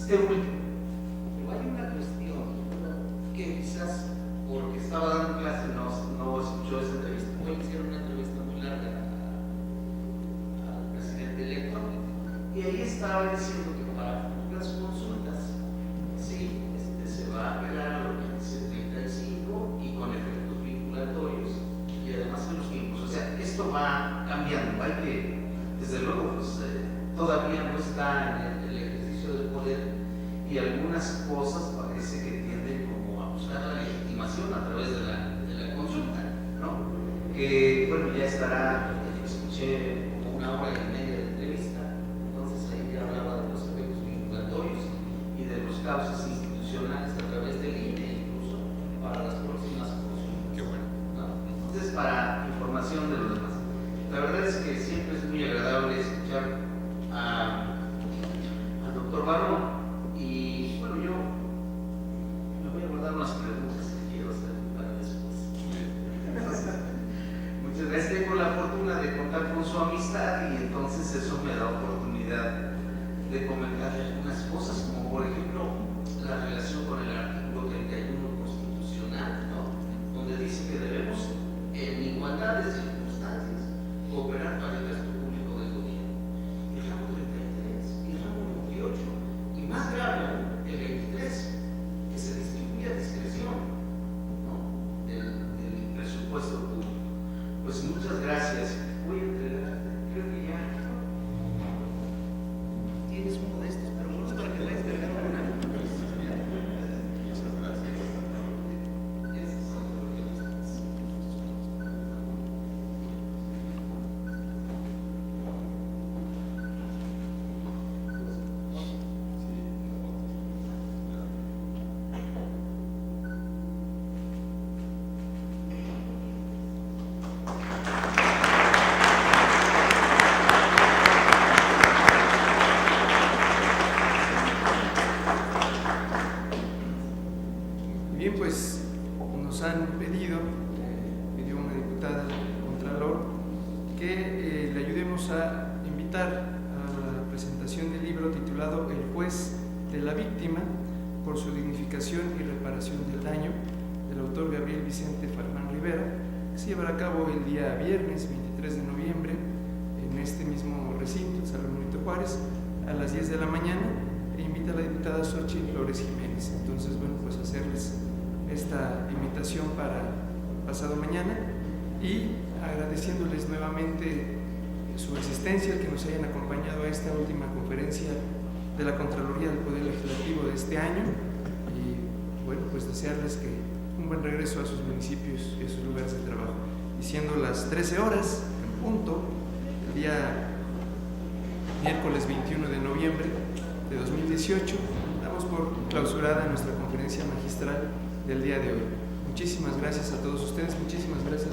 este último. Pero hay una cuestión que quizás, porque estaba dando clase, no escuchó esa entrevista. Hoy hicieron una entrevista muy larga al presidente electo, y ahí estaba diciendo que para las consultas, sí, se va a apelar a lo que dice 35 y con efectos vinculatorios, y además en los tiempos. O sea, esto va cambiando. Hay que, desde luego, pues todavía no está en el ejercicio del poder, y algunas cosas parece que tienden como a buscar la legitimación a través de la consulta, ¿no? Que, bueno, ya estará, escuché como 1 hora y media de entrevista, entonces ahí ya hablaba de los efectos vinculatorios y de los causas institucionales a través del INE, incluso para las próximas consultas.
Qué bueno.
¿No? Entonces, para información de los demás. La verdad es que siempre es muy agradable escuchar al doctor Barón, y bueno, yo me voy a guardar unas preguntas que quiero hacer para después. Muchas gracias. Tengo la fortuna de contar con su amistad, y entonces eso me da oportunidad de comentar algunas cosas, como por ejemplo la relación con el artículo 31 constitucional, ¿no? Donde dice que debemos, en igualdad de circunstancias, cooperar para el gasto público del gobierno. El ramo 33 y el ramo 28, y más grave aún, el 23, que se distribuye a discreción, ¿no? del presupuesto público. Pues muchas gracias. Voy a entregar, creo que ya tienes uno de estos, pero no es para que vayas cargando una.
Bien, pues nos han pedido, pidió una diputada Contralor, que le ayudemos a invitar a la presentación del libro titulado El juez de la víctima, por su dignificación y reparación del daño, del autor Gabriel Vicente Farfán Rivera, que se llevará a cabo el día viernes 23 de noviembre en este mismo recinto, Salón Benito Juárez, a las 10 de la mañana, e invita a la diputada Xochitl Flores Jiménez. Entonces, bueno, pues hacerles esta invitación para pasado mañana, y agradeciéndoles nuevamente su asistencia, el que nos hayan acompañado a esta última conferencia de la Contraloría del Poder Legislativo de este año, y bueno, pues desearles que un buen regreso a sus municipios y a sus lugares de trabajo. Y siendo las 13 horas en punto, el día miércoles 21 de noviembre de 2018, damos por clausurada nuestra conferencia magistral del día de hoy. Muchísimas gracias a todos ustedes, muchísimas gracias